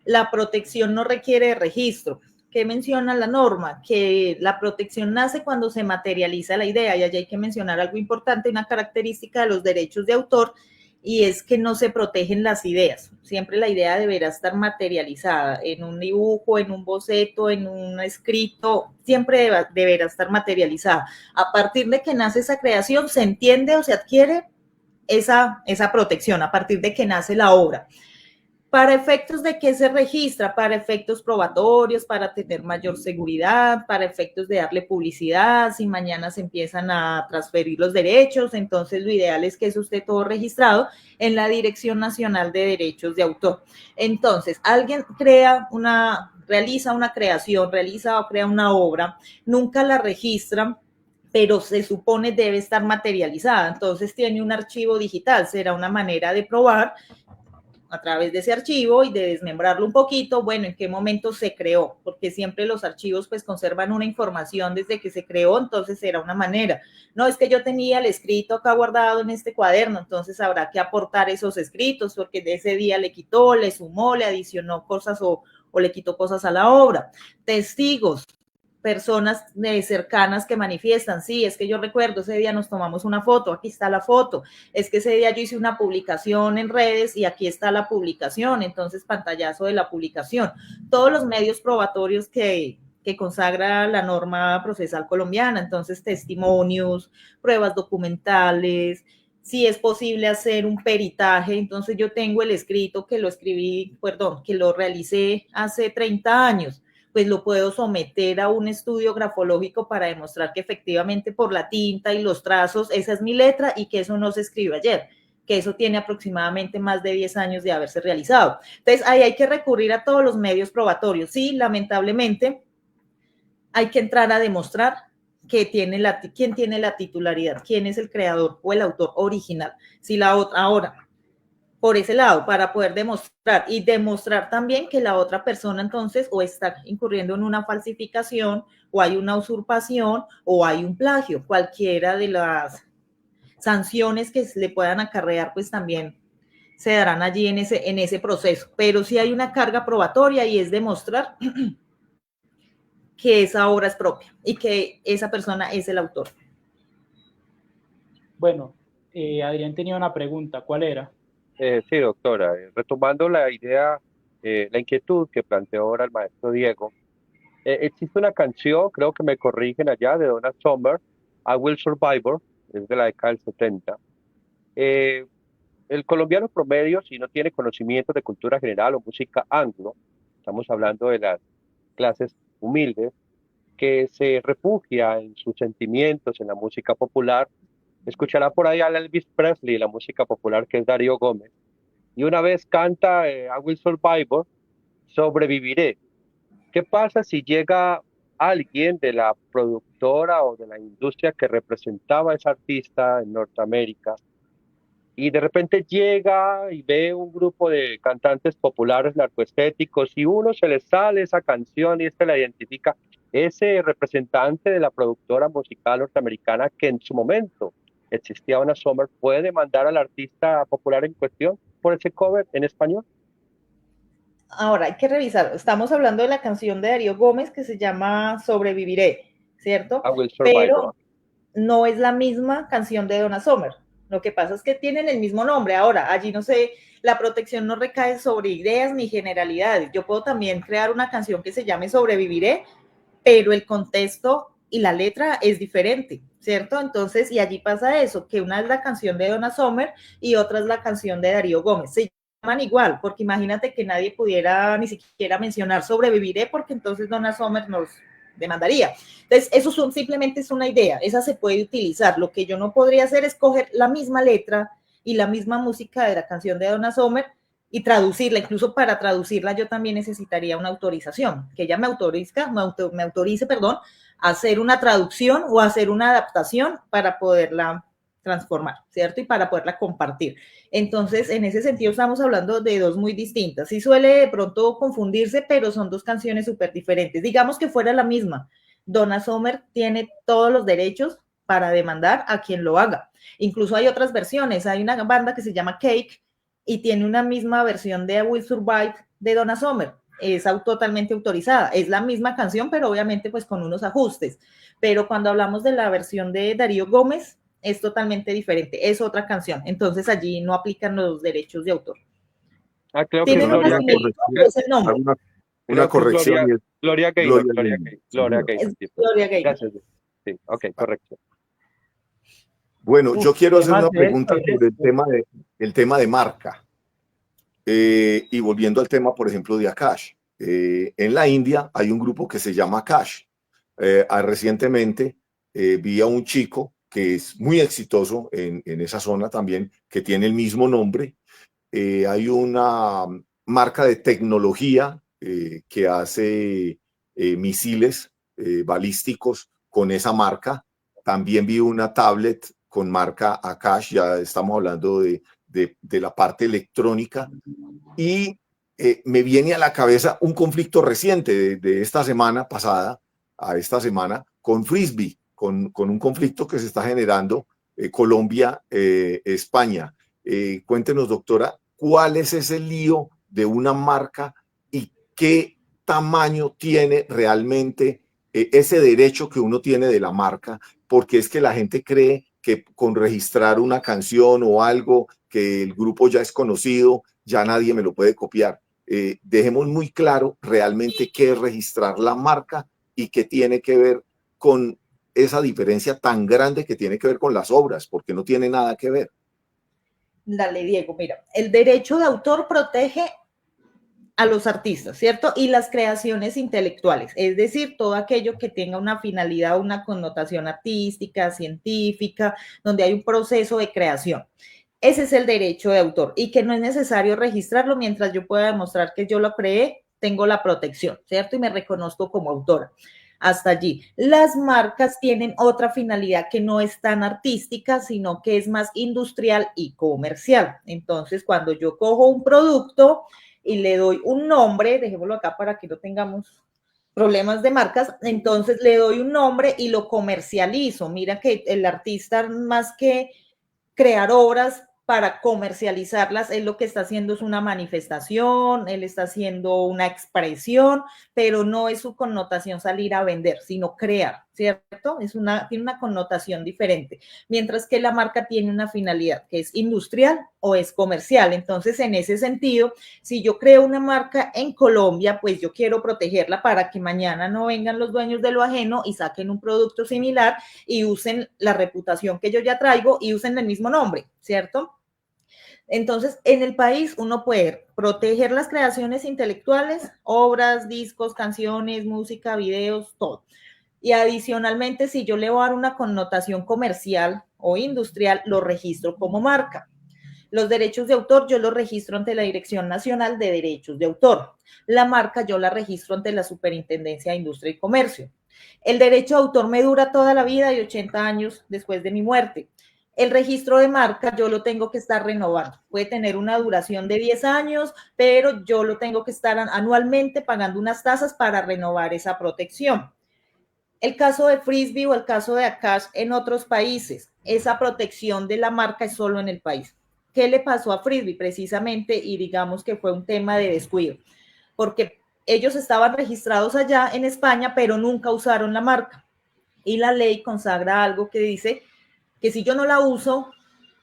la protección no requiere registro. ¿Qué menciona la norma? Que la protección nace cuando se materializa la idea, y allá hay que mencionar algo importante, una característica de los derechos de autor, y es que no se protegen las ideas. Siempre la idea deberá estar materializada en un dibujo, en un boceto, en un escrito, siempre deberá estar materializada. A partir de que nace esa creación, se entiende o se adquiere esa protección, a partir de que nace la obra. ¿Para efectos de qué se registra? Para efectos probatorios, para tener mayor seguridad, para efectos de darle publicidad, si mañana se empiezan a transferir los derechos, entonces lo ideal es que eso esté todo registrado en la Dirección Nacional de Derechos de Autor. Entonces, alguien realiza una creación, realiza o crea una obra, nunca la registra, pero se supone debe estar materializada, entonces tiene un archivo digital, será una manera de probar a través de ese archivo y de desmembrarlo un poquito, bueno, en qué momento se creó, porque siempre los archivos pues conservan una información desde que se creó, entonces era una manera. No, es que yo tenía el escrito acá guardado en este cuaderno, entonces habrá que aportar esos escritos, porque de ese día le quitó, le sumó, le adicionó cosas o le quitó cosas a la obra. Testigos, personas cercanas que manifiestan, sí, es que yo recuerdo, ese día nos tomamos una foto, aquí está la foto, es que ese día yo hice una publicación en redes y aquí está la publicación, entonces pantallazo de la publicación. Todos los medios probatorios que consagra la norma procesal colombiana, entonces testimonios, pruebas documentales, si es posible hacer un peritaje, entonces yo tengo el escrito que lo realicé hace 30 años, pues lo puedo someter a un estudio grafológico para demostrar que efectivamente por la tinta y los trazos, esa es mi letra y que eso no se escribió ayer, que eso tiene aproximadamente más de 10 años de haberse realizado. Entonces, ahí hay que recurrir a todos los medios probatorios. Sí, lamentablemente, hay que entrar a demostrar quién tiene la titularidad, quién es el creador o el autor original. Si la otra, ahora, por ese lado, para poder demostrar y demostrar también que la otra persona entonces o está incurriendo en una falsificación o hay una usurpación o hay un plagio, cualquiera de las sanciones que le puedan acarrear pues también se darán allí en ese proceso, pero sí hay una carga probatoria y es demostrar que esa obra es propia y que esa persona es el autor. Bueno, Adrián tenía una pregunta, ¿cuál era? Sí, doctora, retomando la idea, la inquietud que planteó ahora el maestro Diego, existe una canción, creo que me corrigen allá, de Donna Summer, I Will Survivor, es de la década del 70. Eh, el colombiano promedio, si no tiene conocimiento de cultura general o música anglo, estamos hablando de las clases humildes, que se refugia en sus sentimientos, en la música popular, escuchará por ahí a Elvis Presley, la música popular que es Darío Gómez, y una vez canta I Will Survivor, sobreviviré. ¿Qué pasa si llega alguien de la productora o de la industria que representaba a esa artista en Norteamérica y de repente llega y ve un grupo de cantantes populares narcoestéticos y uno se le sale esa canción y este la identifica? Ese representante de la productora musical norteamericana que en su momento existía Donna Summer puede demandar al artista popular en cuestión por ese cover en español. Ahora hay que revisar, estamos hablando de la canción de Darío Gómez que se llama Sobreviviré, ¿cierto? I Will Survive. Pero no es la misma canción de Donna Summer. Lo que pasa es que tienen el mismo nombre. Ahora, allí no sé, la protección no recae sobre ideas ni generalidades. Yo puedo también crear una canción que se llame Sobreviviré, pero el contexto y la letra es diferente, ¿cierto? Entonces, y allí pasa eso, que una es la canción de Donna Summer y otra es la canción de Darío Gómez. Se llaman igual, porque imagínate que nadie pudiera ni siquiera mencionar Sobreviviré, porque entonces Donna Summer nos demandaría. Entonces, eso simplemente es una idea, esa se puede utilizar. Lo que yo no podría hacer es coger la misma letra y la misma música de la canción de Donna Summer y traducirla. Incluso para traducirla yo también necesitaría una autorización, que ella me autorice, a hacer una traducción o hacer una adaptación para poderla transformar, ¿cierto? Y para poderla compartir. Entonces, en ese sentido estamos hablando de dos muy distintas. Sí suele de pronto confundirse, pero son dos canciones súper diferentes. Digamos que fuera la misma. Donna Summer tiene todos los derechos para demandar a quien lo haga. Incluso hay otras versiones. Hay una banda que se llama Cake y tiene una misma versión de I Will Survive de Donna Summer. Es totalmente autorizada. Es la misma canción, pero obviamente pues con unos ajustes. Pero cuando hablamos de la versión de Darío Gómez, es totalmente diferente, es otra canción, entonces allí no aplican los derechos de autor. Creo que ¿Tienen una similitud? Es el nombre. Una corrección. Gloria Gaynor. Gloria Gaynor. Gracias. Sí, ok, correcto. Bueno, yo quiero hacer una pregunta sobre el tema de marca. Y volviendo al tema, por ejemplo, de Akash. En la India hay un grupo que se llama Akash. Recientemente vi a un chico que es muy exitoso en esa zona también, que tiene el mismo nombre. Hay una marca de tecnología que hace misiles balísticos con esa marca. También vi una tablet con marca Akash, ya estamos hablando de la parte electrónica. Y me viene a la cabeza un conflicto reciente de esta semana pasada a esta semana con Frisbee, con un conflicto que se está generando Colombia-España. Cuéntenos, doctora, ¿cuál es ese lío de una marca y qué tamaño tiene realmente ese derecho que uno tiene de la marca? Porque es que la gente cree que con registrar una canción o algo que el grupo ya es conocido, ya nadie me lo puede copiar. Dejemos muy claro realmente qué es registrar la marca y qué tiene que ver con esa diferencia tan grande que tiene que ver con las obras, porque no tiene nada que ver. Dale, Diego, mira, el derecho de autor protege a los artistas, ¿cierto? Y las creaciones intelectuales, es decir, todo aquello que tenga una finalidad, una connotación artística, científica, donde hay un proceso de creación. Ese es el derecho de autor y que no es necesario registrarlo mientras yo pueda demostrar que yo lo creé, tengo la protección, ¿cierto? Y me reconozco como autora. Hasta allí. Las marcas tienen otra finalidad que no es tan artística, sino que es más industrial y comercial. Entonces, cuando yo cojo un producto y le doy un nombre, dejémoslo acá para que no tengamos problemas de marcas, entonces le doy un nombre y lo comercializo. Mira que el artista, más que crear obras para comercializarlas, él lo que está haciendo es una manifestación, él está haciendo una expresión, pero no es su connotación salir a vender, sino crear, ¿cierto? Tiene una connotación diferente, mientras que la marca tiene una finalidad que es industrial o es comercial. Entonces, en ese sentido, si yo creo una marca en Colombia, pues yo quiero protegerla para que mañana no vengan los dueños de lo ajeno y saquen un producto similar y usen la reputación que yo ya traigo y usen el mismo nombre, ¿cierto? Entonces, en el país uno puede proteger las creaciones intelectuales, obras, discos, canciones, música, videos, todo. Y adicionalmente, si yo le voy a dar una connotación comercial o industrial, lo registro como marca. Los derechos de autor yo los registro ante la Dirección Nacional de Derechos de Autor. La marca yo la registro ante la Superintendencia de Industria y Comercio. El derecho de autor me dura toda la vida y 80 años después de mi muerte. El registro de marca yo lo tengo que estar renovando. Puede tener una duración de 10 años, pero yo lo tengo que estar anualmente pagando unas tasas para renovar esa protección. El caso de Frisbee o el caso de Akash en otros países, esa protección de la marca es solo en el país. ¿Qué le pasó a Frisbee? Precisamente, y digamos que fue un tema de descuido, porque ellos estaban registrados allá en España, pero nunca usaron la marca. Y la ley consagra algo que dice que si yo no la uso,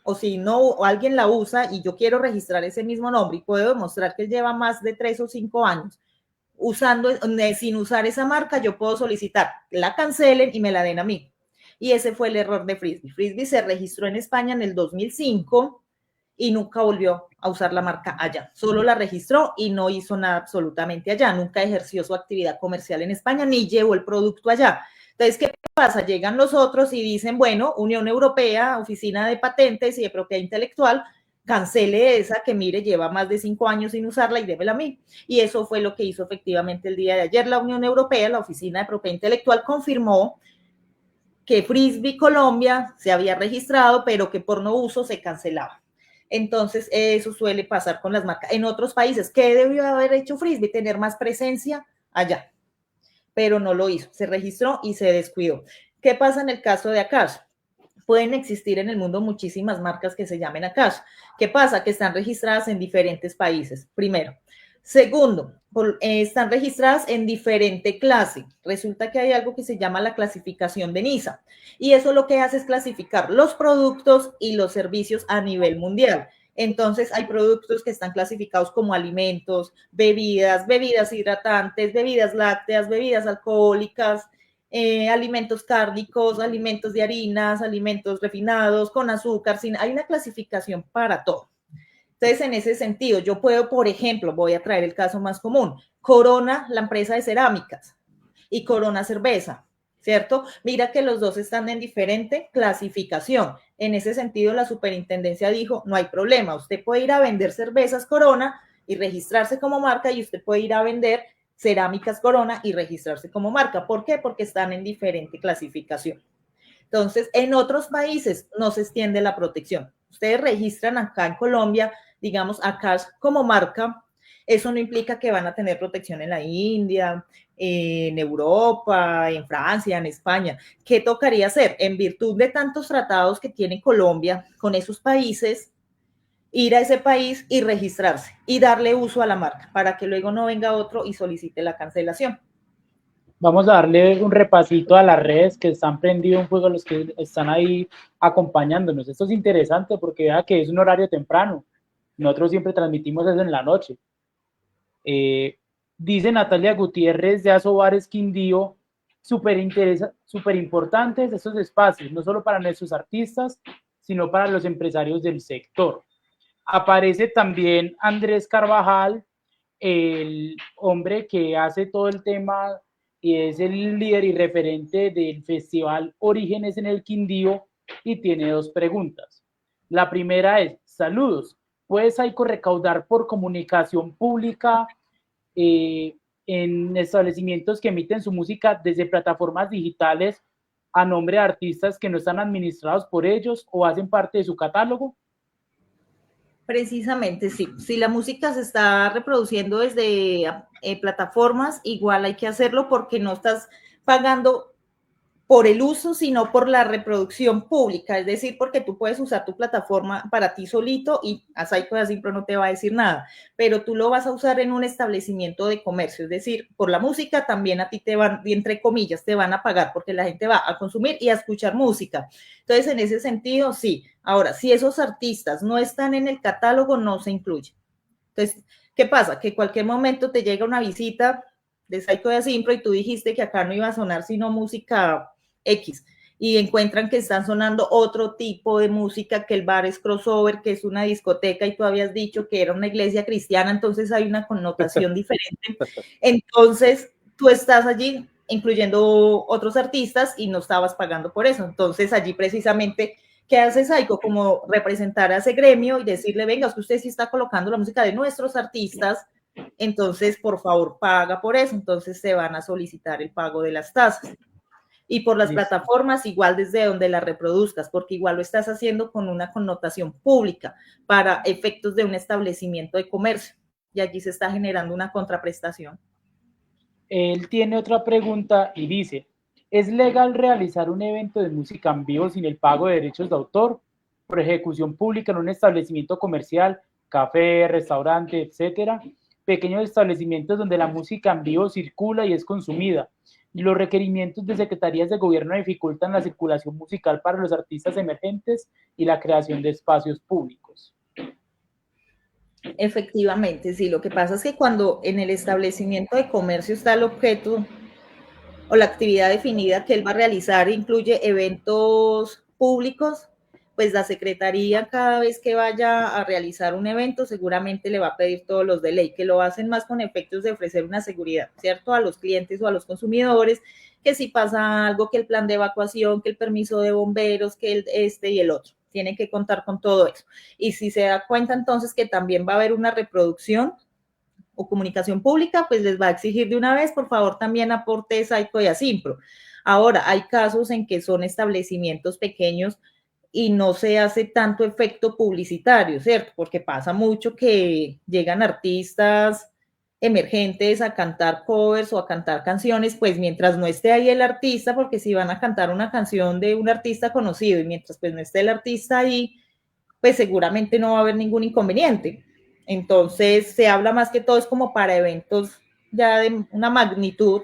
o si no, o alguien la usa y yo quiero registrar ese mismo nombre y puedo demostrar que lleva más de 3 o 5 años usando, sin usar esa marca, yo puedo solicitar que la cancelen y me la den a mí. Y ese fue el error de Frisbee. Frisbee se registró en España en el 2005 y nunca volvió a usar la marca allá. Solo la registró y no hizo nada absolutamente allá. Nunca ejerció su actividad comercial en España ni llevó el producto allá. Entonces, ¿qué pasa? Llegan los otros y dicen, bueno, Unión Europea, Oficina de Patentes y de Propiedad Intelectual, cancele esa que, mire, lleva más de 5 años sin usarla y démela a mí. Y eso fue lo que hizo efectivamente el día de ayer la Unión Europea, la Oficina de Propiedad Intelectual, confirmó que Frisbee Colombia se había registrado, pero que por no uso se cancelaba. Entonces, eso suele pasar con las marcas. En otros países, ¿qué debió haber hecho Frisbee? Tener más presencia allá, pero no lo hizo. Se registró y se descuidó. ¿Qué pasa en el caso de Akash? Pueden existir en el mundo muchísimas marcas que se llamen Akash. ¿Qué pasa? Que están registradas en diferentes países, primero. Segundo, están registradas en diferente clase. Resulta que hay algo que se llama la clasificación de NISA y eso lo que hace es clasificar los productos y los servicios a nivel mundial. Entonces hay productos que están clasificados como alimentos, bebidas, bebidas hidratantes, bebidas lácteas, bebidas alcohólicas, alimentos cárnicos, alimentos de harinas, alimentos refinados, con azúcar, hay una clasificación para todo. Entonces, en ese sentido, yo puedo, por ejemplo, voy a traer el caso más común, Corona, la empresa de cerámicas, y Corona Cerveza, ¿cierto? Mira que los dos están en diferente clasificación. En ese sentido, la superintendencia dijo, no hay problema, usted puede ir a vender cervezas Corona y registrarse como marca, y usted puede ir a vender cerámicas Corona y registrarse como marca. ¿Por qué? Porque están en diferente clasificación. Entonces, en otros países no se extiende la protección. Ustedes registran acá en Colombia, digamos, acá como marca, eso no implica que van a tener protección en la India, en Europa, en Francia, en España. ¿Qué tocaría hacer? En virtud de tantos tratados que tiene Colombia con esos países, ir a ese país y registrarse y darle uso a la marca para que luego no venga otro y solicite la cancelación. Vamos a darle un repasito a las redes que están prendidos un poco, los que están ahí acompañándonos. Esto es interesante porque vea que es un horario temprano. Nosotros siempre transmitimos eso en la noche. Dice Natalia Gutiérrez de Asobares Quindío, súper importantes estos espacios, no solo para nuestros artistas, sino para los empresarios del sector. Aparece también Andrés Carvajal, el hombre que hace todo el tema y es el líder y referente del Festival Orígenes en el Quindío, y tiene dos preguntas. La primera es, saludos, ¿puedes Saico recaudar por comunicación pública en establecimientos que emiten su música desde plataformas digitales a nombre de artistas que no están administrados por ellos o hacen parte de su catálogo? Precisamente, sí. Si la música se está reproduciendo desde plataformas, igual hay que hacerlo porque no estás pagando por el uso, sino por la reproducción pública, es decir, porque tú puedes usar tu plataforma para ti solito y a Saico de Asimpro no te va a decir nada, pero tú lo vas a usar en un establecimiento de comercio, es decir, por la música también a ti te van, entre comillas, te van a pagar porque la gente va a consumir y a escuchar música. Entonces, en ese sentido, sí. Ahora, si esos artistas no están en el catálogo, no se incluye. Entonces, ¿qué pasa? Que en cualquier momento te llega una visita de Saico de Asimpro y tú dijiste que acá no iba a sonar sino música X, y encuentran que están sonando otro tipo de música, que el bar es crossover, que es una discoteca, y tú habías dicho que era una iglesia cristiana, entonces hay una connotación diferente. Entonces, tú estás allí incluyendo otros artistas y no estabas pagando por eso. Entonces, allí precisamente, ¿qué hace Saico? Como representar a ese gremio y decirle, venga, usted sí está colocando la música de nuestros artistas, entonces, por favor, paga por eso. Entonces, se van a solicitar el pago de las tasas. Y por las plataformas, igual desde donde la reproduzcas, porque igual lo estás haciendo con una connotación pública para efectos de un establecimiento de comercio. Y allí se está generando una contraprestación. Él tiene otra pregunta y dice, ¿es legal realizar un evento de música en vivo sin el pago de derechos de autor por ejecución pública en un establecimiento comercial, café, restaurante, etcétera? Pequeños establecimientos donde la música en vivo circula y es consumida. Y los requerimientos de secretarías de gobierno dificultan la circulación musical para los artistas emergentes y la creación de espacios públicos. Efectivamente, sí. Lo que pasa es que cuando en el establecimiento de comercio está el objeto o la actividad definida que él va a realizar, incluye eventos públicos, pues la secretaría cada vez que vaya a realizar un evento seguramente le va a pedir todos los de ley, que lo hacen más con efectos de ofrecer una seguridad, ¿cierto? A los clientes o a los consumidores, que si pasa algo, que el plan de evacuación, que el permiso de bomberos, que el este y el otro. Tienen que contar con todo eso. Y si se da cuenta entonces que también va a haber una reproducción o comunicación pública, pues les va a exigir de una vez, por favor, también aporte Saico y Asimpro. Ahora, hay casos en que son establecimientos pequeños y no se hace tanto efecto publicitario, ¿cierto? Porque pasa mucho que llegan artistas emergentes a cantar covers o a cantar canciones, pues mientras no esté ahí el artista, porque si van a cantar una canción de un artista conocido y mientras pues no esté el artista ahí, pues seguramente no va a haber ningún inconveniente. Entonces se habla más que todo es como para eventos ya de una magnitud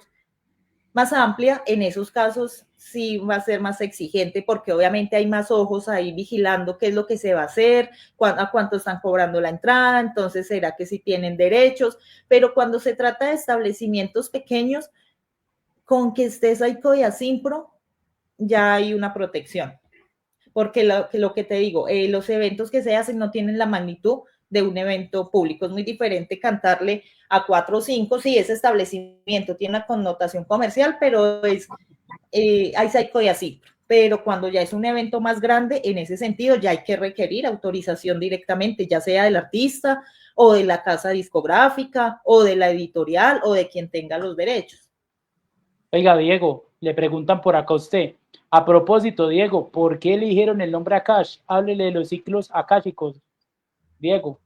más amplia. En esos casos sí va a ser más exigente porque obviamente hay más ojos ahí vigilando qué es lo que se va a hacer, a cuánto están cobrando la entrada, entonces será que sí tienen derechos, pero cuando se trata de establecimientos pequeños, con que esté Saico y Asimpro, ya hay una protección. Porque lo que te digo, los eventos que se hacen no tienen la magnitud de un evento público. Es muy diferente cantarle a 4 o 5, sí, ese establecimiento tiene una connotación comercial, pero es hay psycho y así. Pero cuando ya es un evento más grande, en ese sentido ya hay que requerir autorización directamente, ya sea del artista o de la casa discográfica o de la editorial o de quien tenga los derechos. Oiga, Diego, le preguntan por acá a usted. A propósito, Diego, ¿por qué eligieron el nombre Akash? Háblele de los ciclos akáshicos. Diego.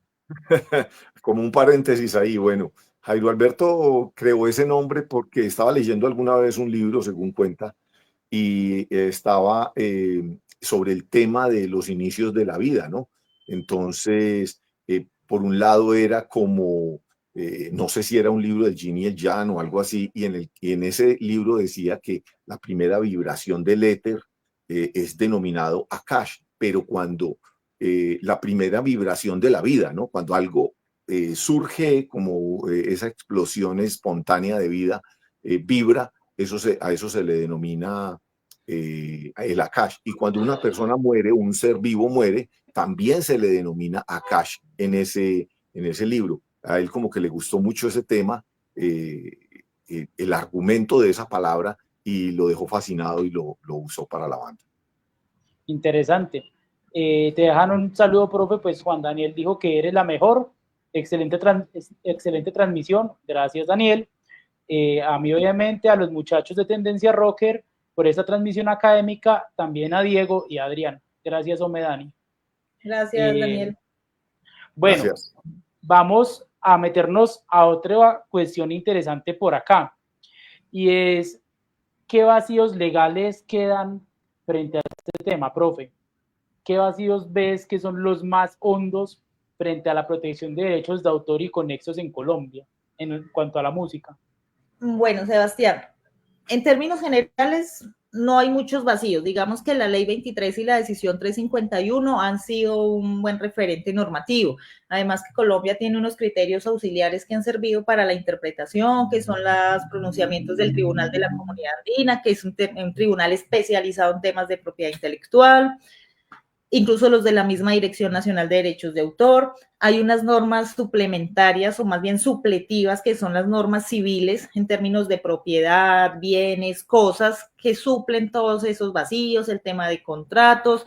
Como un paréntesis ahí, bueno, Jairo Alberto creó ese nombre porque estaba leyendo alguna vez un libro, según cuenta, y estaba sobre el tema de los inicios de la vida, ¿no? Entonces, por un lado era como, no sé si era un libro del Yin y el Yang o algo así, y en ese libro decía que la primera vibración del éter es denominado Akash, pero cuando la primera vibración de la vida, ¿no? Cuando algo surge como esa explosión espontánea de vida, vibra, a eso se le denomina el Akash. Y cuando una persona muere, un ser vivo muere, también se le denomina Akash en ese libro. A él como que le gustó mucho ese tema, el argumento de esa palabra, y lo dejó fascinado y lo usó para la banda. Interesante. Te dejan un saludo, profe. Pues Juan Daniel dijo que eres la mejor. Excelente transmisión. Gracias, Daniel. A mí, obviamente, a los muchachos de Tendencia Rocker por esta transmisión académica, también a Diego y a Adrián. Gracias, Omedani. Gracias, Daniel. Bueno, gracias. Vamos a meternos a otra cuestión interesante por acá, y es ¿qué vacíos legales quedan frente a este tema, profe? ¿Qué vacíos ves que son los más hondos frente a la protección de derechos de autor y conexos en Colombia en cuanto a la música? Bueno, Sebastián, en términos generales no hay muchos vacíos. Digamos que la ley 23 y la decisión 351 han sido un buen referente normativo. Además que Colombia tiene unos criterios auxiliares que han servido para la interpretación, que son los pronunciamientos del Tribunal de la Comunidad Andina, que es un tribunal especializado en temas de propiedad intelectual, incluso los de la misma Dirección Nacional de Derechos de Autor. Hay unas normas suplementarias o más bien supletivas que son las normas civiles en términos de propiedad, bienes, cosas que suplen todos esos vacíos, el tema de contratos.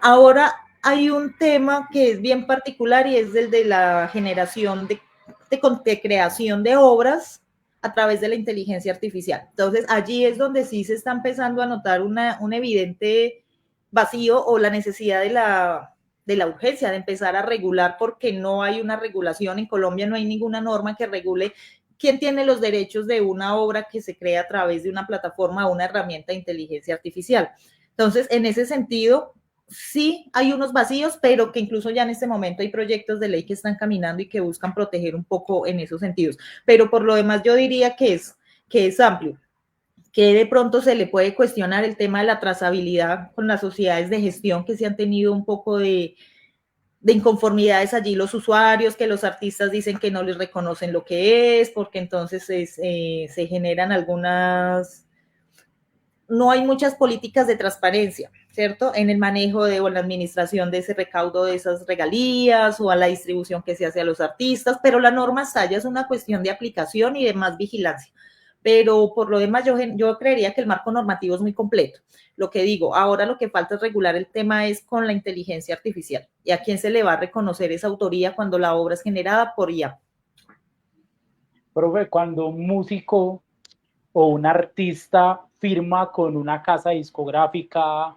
Ahora hay un tema que es bien particular y es el de la generación de creación de obras a través de la inteligencia artificial. Entonces allí es donde sí se está empezando a notar un evidente vacío o la necesidad de la urgencia de empezar a regular, porque no hay una regulación. En Colombia no hay ninguna norma que regule quién tiene los derechos de una obra que se crea a través de una plataforma o una herramienta de inteligencia artificial. Entonces, en ese sentido, sí hay unos vacíos, pero que incluso ya en este momento hay proyectos de ley que están caminando y que buscan proteger un poco en esos sentidos. Pero por lo demás yo diría que es amplio, que de pronto se le puede cuestionar el tema de la trazabilidad con las sociedades de gestión, que se han tenido un poco de inconformidades allí los usuarios, que los artistas dicen que no les reconocen lo que es, porque entonces se generan algunas... No hay muchas políticas de transparencia, ¿cierto? En el manejo o en la administración de ese recaudo de esas regalías o a la distribución que se hace a los artistas, pero la norma está, ya es una cuestión de aplicación y de más vigilancia. Pero por lo demás yo creería que el marco normativo es muy completo. Lo que digo, ahora lo que falta es regular el tema es con la inteligencia artificial y a quién se le va a reconocer esa autoría cuando la obra es generada por IA. Profe, cuando un músico o un artista firma con una casa discográfica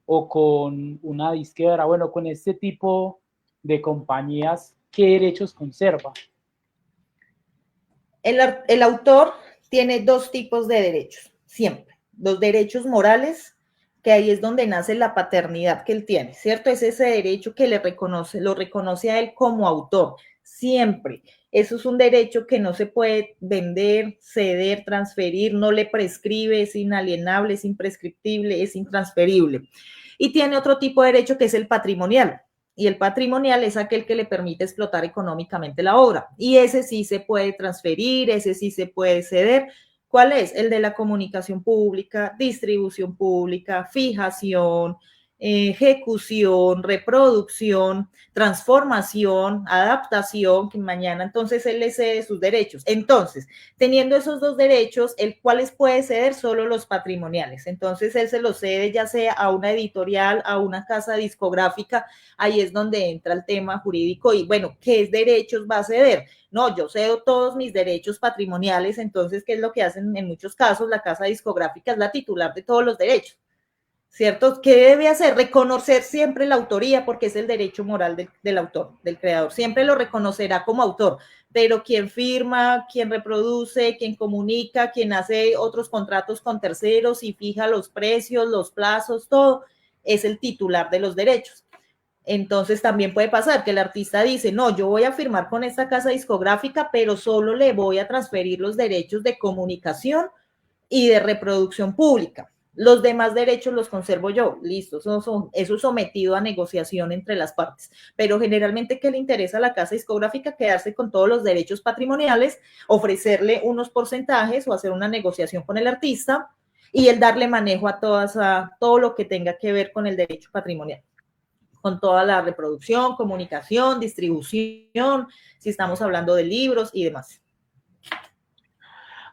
o con una disquera, bueno, con este tipo de compañías, ¿qué derechos conserva? El autor tiene dos tipos de derechos, siempre. Los derechos morales, que ahí es donde nace la paternidad que él tiene, ¿cierto? Es ese derecho que lo reconoce a él como autor, siempre. Eso es un derecho que no se puede vender, ceder, transferir, no le prescribe, es inalienable, es imprescriptible, es intransferible. Y tiene otro tipo de derecho que es el patrimonial. Y el patrimonial es aquel que le permite explotar económicamente la obra. Y ese sí se puede transferir, ese sí se puede ceder. ¿Cuál es? El de la comunicación pública, distribución pública, fijación, ejecución, reproducción, transformación, adaptación, que mañana entonces él le cede sus derechos. Entonces, teniendo esos dos derechos, ¿cuáles puede ceder? Solo los patrimoniales. Entonces, él se los cede ya sea a una editorial, a una casa discográfica, ahí es donde entra el tema jurídico y, bueno, ¿qué derechos va a ceder? No, yo cedo todos mis derechos patrimoniales, entonces, ¿qué es lo que hacen en muchos casos? La casa discográfica es la titular de todos los derechos. ¿Cierto? ¿Qué debe hacer? Reconocer siempre la autoría porque es el derecho moral del autor, del creador. Siempre lo reconocerá como autor, pero quien firma, quien reproduce, quien comunica, quien hace otros contratos con terceros y fija los precios, los plazos, todo, es el titular de los derechos. Entonces también puede pasar que el artista dice, no, yo voy a firmar con esta casa discográfica, pero solo le voy a transferir los derechos de comunicación y de reproducción pública. Los demás derechos los conservo yo, listo, eso es sometido a negociación entre las partes, pero generalmente, ¿qué le interesa a la casa discográfica? Quedarse con todos los derechos patrimoniales, ofrecerle unos porcentajes o hacer una negociación con el artista y el darle manejo a todo lo que tenga que ver con el derecho patrimonial, con toda la reproducción, comunicación, distribución, si estamos hablando de libros y demás.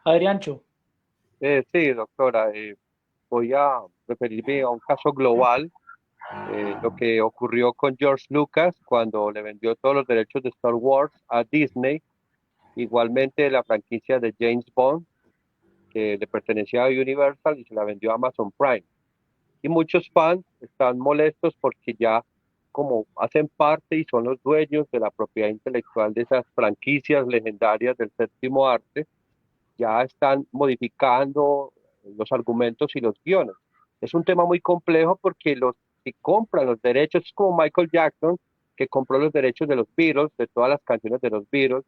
Adriancho. Sí, doctora, voy a referirme a un caso global, lo que ocurrió con George Lucas cuando le vendió todos los derechos de Star Wars a Disney, igualmente la franquicia de James Bond, que le pertenecía a Universal y se la vendió a Amazon Prime. Y muchos fans están molestos porque ya como hacen parte y son los dueños de la propiedad intelectual de esas franquicias legendarias del séptimo arte, ya están modificando los argumentos y los guiones. Es un tema muy complejo porque los que compran los derechos, es como Michael Jackson, que compró los derechos de los Beatles, de todas las canciones de los Beatles,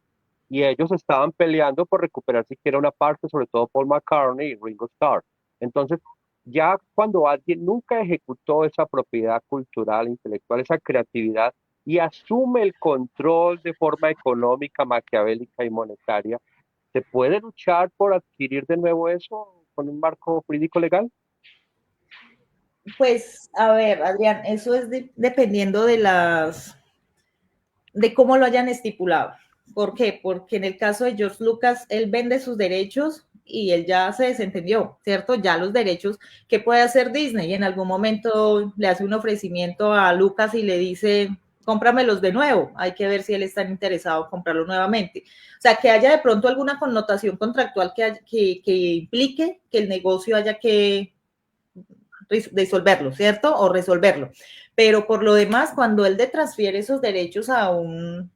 y ellos estaban peleando por recuperar siquiera una parte, sobre todo Paul McCartney y Ringo Starr. Entonces, ya cuando alguien nunca ejecutó esa propiedad cultural, intelectual, esa creatividad, y asume el control de forma económica, maquiavélica y monetaria, ¿se puede luchar por adquirir de nuevo eso con un marco jurídico legal? Pues, a ver, Adrián, eso es dependiendo de cómo lo hayan estipulado. ¿Por qué? Porque en el caso de George Lucas, él vende sus derechos y él ya se desentendió, ¿cierto? Ya los derechos, ¿qué puede hacer Disney? En algún momento le hace un ofrecimiento a Lucas y le dice, cómpramelos de nuevo. Hay que ver si él está interesado en comprarlo nuevamente. O sea, que haya de pronto alguna connotación contractual que implique que el negocio haya que disolverlo, ¿cierto? O resolverlo. Pero por lo demás, cuando él transfiere esos derechos a una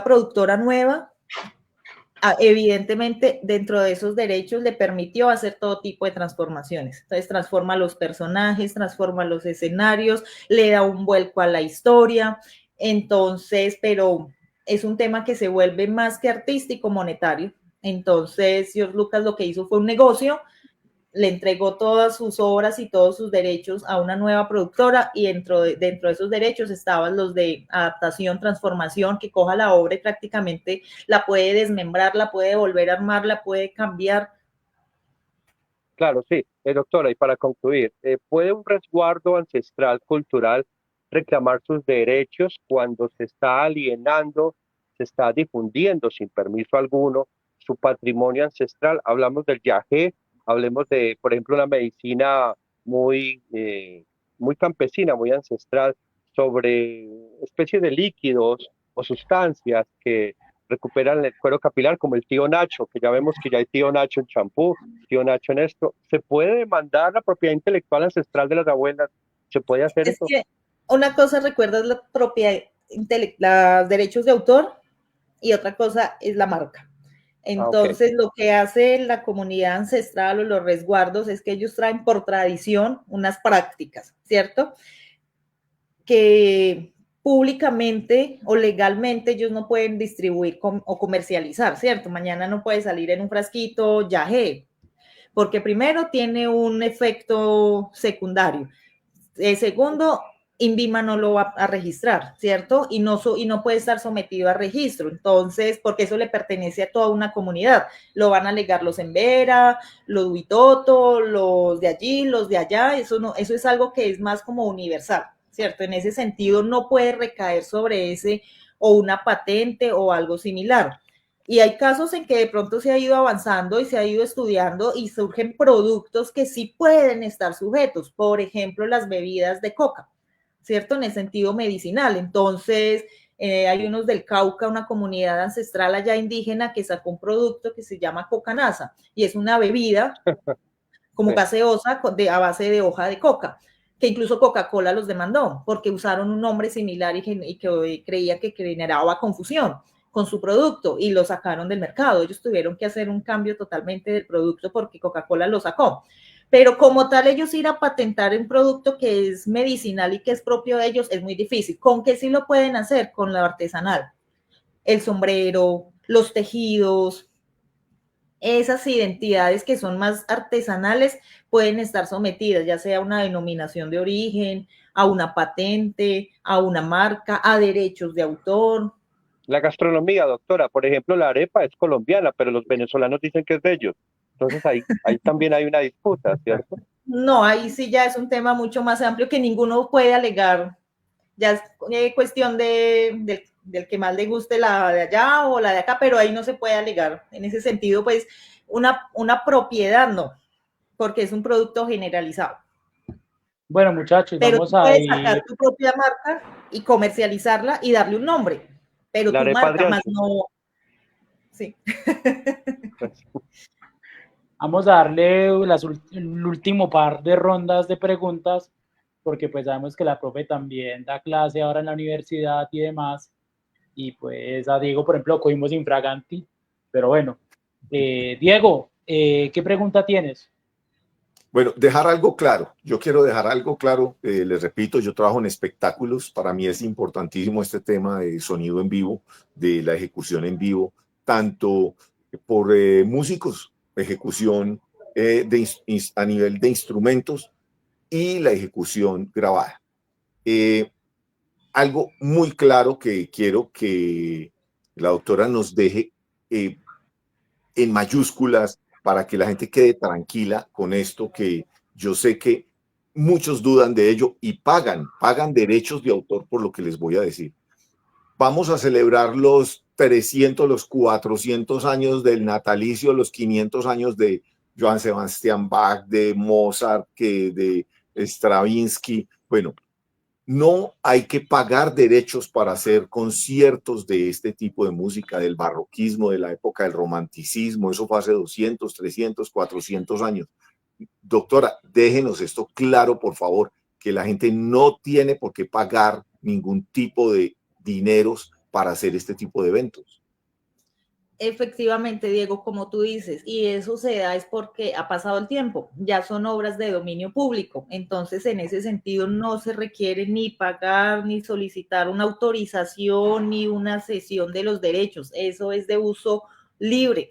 productora nueva, evidentemente dentro de esos derechos le permitió hacer todo tipo de transformaciones. Entonces transforma los personajes, transforma los escenarios, le da un vuelco a la historia. Entonces, pero es un tema que se vuelve más que artístico, monetario. Entonces, George Lucas lo que hizo fue un negocio, le entregó todas sus obras y todos sus derechos a una nueva productora y dentro de esos derechos estaban los de adaptación, transformación, que coja la obra y prácticamente la puede desmembrar, la puede volver a armar, la puede cambiar. Claro, sí. Doctora, y para concluir, ¿puede un resguardo ancestral cultural reclamar sus derechos cuando se está alienando, se está difundiendo sin permiso alguno su patrimonio ancestral? Hablamos del yagé, hablemos de, por ejemplo, una medicina muy campesina, muy ancestral, sobre especies de líquidos o sustancias que recuperan el cuero capilar, como el tío Nacho, que ya vemos que ya hay tío Nacho en champú, tío Nacho en esto. ¿Se puede demandar la propiedad intelectual ancestral de las abuelas? ¿Se puede hacer eso? Que una cosa, recuerdas la propiedad los derechos de autor y otra cosa es la marca. Entonces, lo que hace la comunidad ancestral o los resguardos es que ellos traen por tradición unas prácticas, ¿cierto? Que públicamente o legalmente ellos no pueden distribuir o comercializar, ¿cierto? Mañana no puede salir en un frasquito yagé, porque primero tiene un efecto secundario. Segundo, INVIMA no lo va a registrar, ¿cierto? Y no puede estar sometido a registro. Entonces, porque eso le pertenece a toda una comunidad. Lo van a alegar los Embera, los Huitoto, los de allí, los de allá. Eso es algo que es más como universal, ¿cierto? En ese sentido, no puede recaer sobre ese o una patente o algo similar. Y hay casos en que de pronto se ha ido avanzando y se ha ido estudiando y surgen productos que sí pueden estar sujetos. Por ejemplo, las bebidas de coca, ¿cierto? En el sentido medicinal. Entonces, hay unos del Cauca, una comunidad ancestral allá indígena que sacó un producto que se llama cocanasa y es una bebida como gaseosa a base de hoja de coca, que incluso Coca-Cola los demandó porque usaron un nombre similar y que creía que generaba confusión con su producto y lo sacaron del mercado. Ellos tuvieron que hacer un cambio totalmente del producto porque Coca-Cola lo sacó. Pero como tal, ellos ir a patentar un producto que es medicinal y que es propio de ellos es muy difícil. ¿Con qué sí lo pueden hacer? Con lo artesanal. El sombrero, los tejidos, esas identidades que son más artesanales pueden estar sometidas, ya sea a una denominación de origen, a una patente, a una marca, a derechos de autor. La gastronomía, doctora, por ejemplo, la arepa es colombiana, pero los venezolanos dicen que es de ellos. Entonces ahí también hay una disputa, ¿cierto? No, ahí sí ya es un tema mucho más amplio que ninguno puede alegar. Ya es cuestión del que más le guste la de allá o la de acá, pero ahí no se puede alegar. En ese sentido, pues, una propiedad no, porque es un producto generalizado. Bueno, muchachos, Pero vamos tú a puedes ir, sacar tu propia marca y comercializarla y darle un nombre, pero La tu arepa marca más Adrianza. no. Sí. Pues, vamos a darle el último par de rondas de preguntas, porque pues sabemos que la profe también da clase ahora en la universidad y demás, y pues a Diego, por ejemplo, cogimos infraganti, pero bueno. Diego, ¿qué pregunta tienes? Bueno, dejar algo claro. Yo quiero dejar algo claro. Les repito, yo trabajo en espectáculos. Para mí es importantísimo este tema de sonido en vivo, de la ejecución en vivo, tanto por músicos, ejecución a nivel de instrumentos y la ejecución grabada. Algo muy claro que quiero que la doctora nos deje en mayúsculas para que la gente quede tranquila con esto, que yo sé que muchos dudan de ello y pagan derechos de autor por lo que les voy a decir. Vamos a celebrar los 300, los 400 años del natalicio, los 500 años de Johann Sebastian Bach, de Mozart, de Stravinsky. Bueno, no hay que pagar derechos para hacer conciertos de este tipo de música, del barroquismo, de la época del romanticismo. Eso fue hace 200, 300, 400 años. Doctora, déjenos esto claro, por favor, que la gente no tiene por qué pagar ningún tipo de dineros para hacer este tipo de eventos. Efectivamente, Diego, como tú dices, y eso se da es porque ha pasado el tiempo, ya son obras de dominio público, entonces en ese sentido no se requiere ni pagar ni solicitar una autorización ni una cesión de los derechos, eso es de uso libre,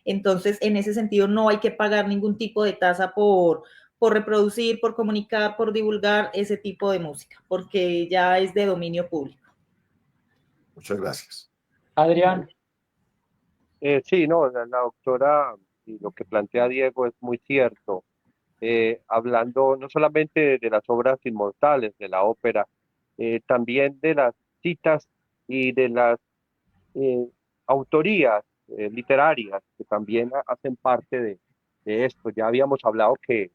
entonces en ese sentido no hay que pagar ningún tipo de tasa por reproducir, por comunicar, por divulgar ese tipo de música, porque ya es de dominio público. Muchas gracias. Adrián. sí, no, la doctora y lo que plantea Diego es muy cierto. Hablando no solamente de las obras inmortales, de la ópera, también de las citas y de las eh, autorías literarias que también hacen parte de esto. Ya habíamos hablado que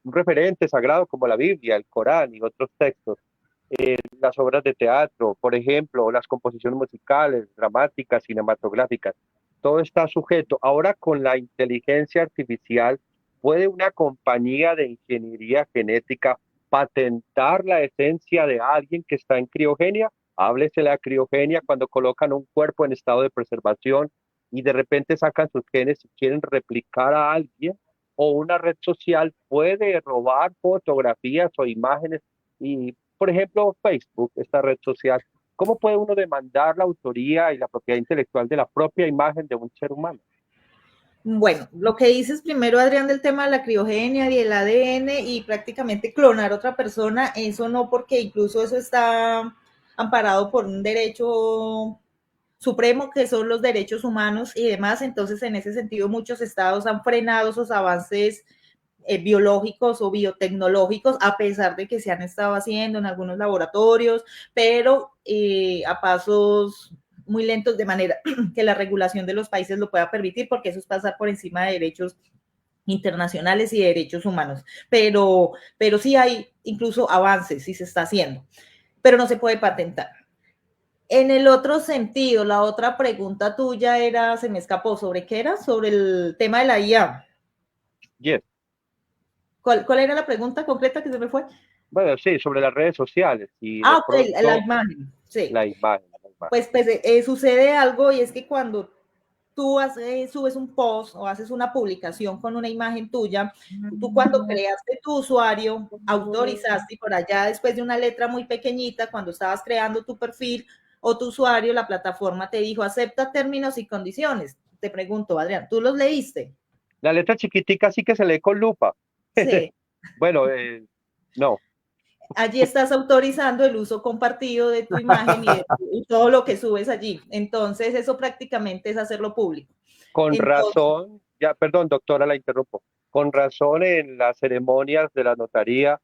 un referente sagrado como la Biblia, el Corán y otros textos, las obras de teatro, por ejemplo, las composiciones musicales, dramáticas, cinematográficas, todo está sujeto. Ahora con la inteligencia artificial, ¿puede una compañía de ingeniería genética patentar la esencia de alguien que está en criogenia? Háblese de la criogenia cuando colocan un cuerpo en estado de preservación y de repente sacan sus genes y quieren replicar a alguien, o una red social puede robar fotografías o imágenes y, por ejemplo, Facebook, esta red social, ¿cómo puede uno demandar la autoría y la propiedad intelectual de la propia imagen de un ser humano? Bueno, lo que dices primero, Adrián, del tema de la criogenia y el ADN y prácticamente clonar a otra persona, eso no, porque incluso eso está amparado por un derecho supremo que son los derechos humanos y demás. Entonces, en ese sentido, muchos estados han frenado esos avances biológicos o biotecnológicos, a pesar de que se han estado haciendo en algunos laboratorios, pero a pasos muy lentos, de manera que la regulación de los países lo pueda permitir, porque eso es pasar por encima de derechos internacionales y de derechos humanos. Pero sí hay incluso avances, sí se está haciendo, pero no se puede patentar. En el otro sentido, la otra pregunta tuya era, se me escapó, ¿sobre qué era? Sobre el tema de la IA. Yes. ¿Cuál era la pregunta concreta que se me fue? Bueno, sí, sobre las redes sociales y de Ok, la pronto imagen, sí. la imagen, la imagen. Pues sucede algo y es que cuando tú subes un post o haces una publicación con una imagen tuya, tú cuando creaste tu usuario, autorizaste y por allá después de una letra muy pequeñita, cuando estabas creando tu perfil o tu usuario, la plataforma te dijo, acepta términos y condiciones. Te pregunto, Adrián, ¿tú los leíste? La letra chiquitica sí que se lee con lupa. Sí. Bueno, no, Allí estás autorizando el uso compartido de tu imagen y todo lo que subes allí. Entonces, eso prácticamente es hacerlo público. con Entonces, razón, ya, perdón, doctora, la interrumpo. Con razón en las ceremonias de la notaría,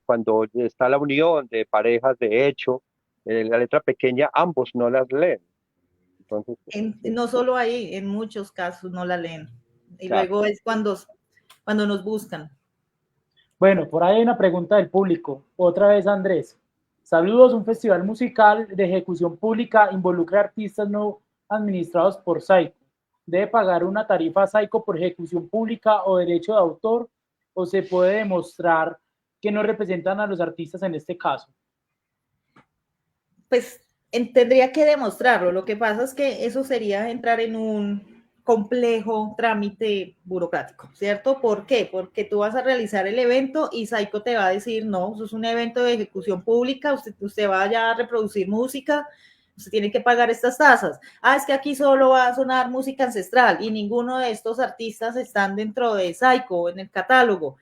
cuando está la unión de parejas de hecho, la letra pequeña, ambos no las leen. Entonces, no solo ahí, en muchos casos no la leen. Y claro. luego es cuando nos buscan. Bueno, por ahí hay una pregunta del público. Otra vez, Andrés. Saludos, un festival musical de ejecución pública involucra artistas no administrados por Saico. ¿Debe pagar una tarifa a Saico por ejecución pública o derecho de autor? ¿O se puede demostrar que no representan a los artistas en este caso? Pues tendría que demostrarlo. Lo que pasa es que eso sería entrar en un complejo trámite burocrático, ¿cierto? ¿Por qué? Porque tú vas a realizar el evento y Saico te va a decir, no, eso es un evento de ejecución pública, usted vaya a reproducir música, usted tiene que pagar estas tasas. Ah, es que aquí solo va a sonar música ancestral y ninguno de estos artistas están dentro de Saico, en el catálogo.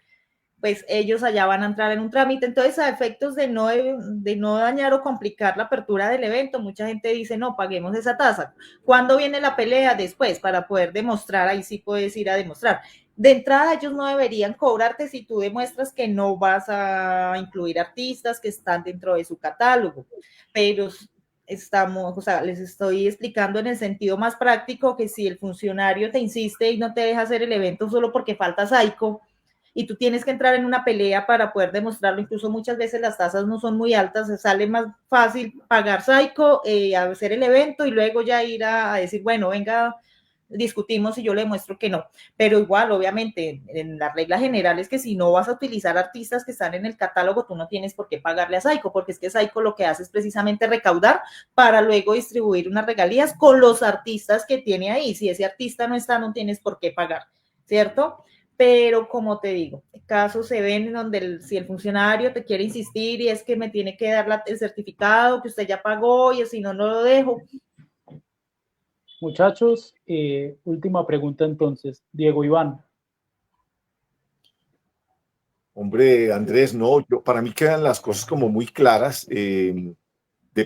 Pues ellos allá van a entrar en un trámite. Entonces, a efectos de no dañar o complicar la apertura del evento, mucha gente dice, no, paguemos esa tasa. ¿Cuándo viene la pelea? Después, para poder demostrar, ahí sí puedes ir a demostrar. De entrada, ellos no deberían cobrarte si tú demuestras que no vas a incluir artistas que están dentro de su catálogo, pero estamos, o sea, les estoy explicando en el sentido más práctico que si el funcionario te insiste y no te deja hacer el evento solo porque falta Saico, y tú tienes que entrar en una pelea para poder demostrarlo. Incluso muchas veces las tasas no son muy altas, se sale más fácil pagar Saico, hacer el evento y luego ya ir a decir, bueno, venga, discutimos y yo le muestro que no. Pero igual, obviamente, en la regla general es que si no vas a utilizar artistas que están en el catálogo, tú no tienes por qué pagarle a Saico, porque es que Saico lo que hace es precisamente recaudar para luego distribuir unas regalías con los artistas que tiene ahí. Si ese artista no está, no tienes por qué pagar, ¿cierto? Pero como te digo, casos se ven en donde si el funcionario te quiere insistir y es que me tiene que dar el certificado que usted ya pagó y si no, no lo dejo. Muchachos, última pregunta entonces. Diego Iván. Hombre, Andrés, no, para mí quedan las cosas como muy claras. De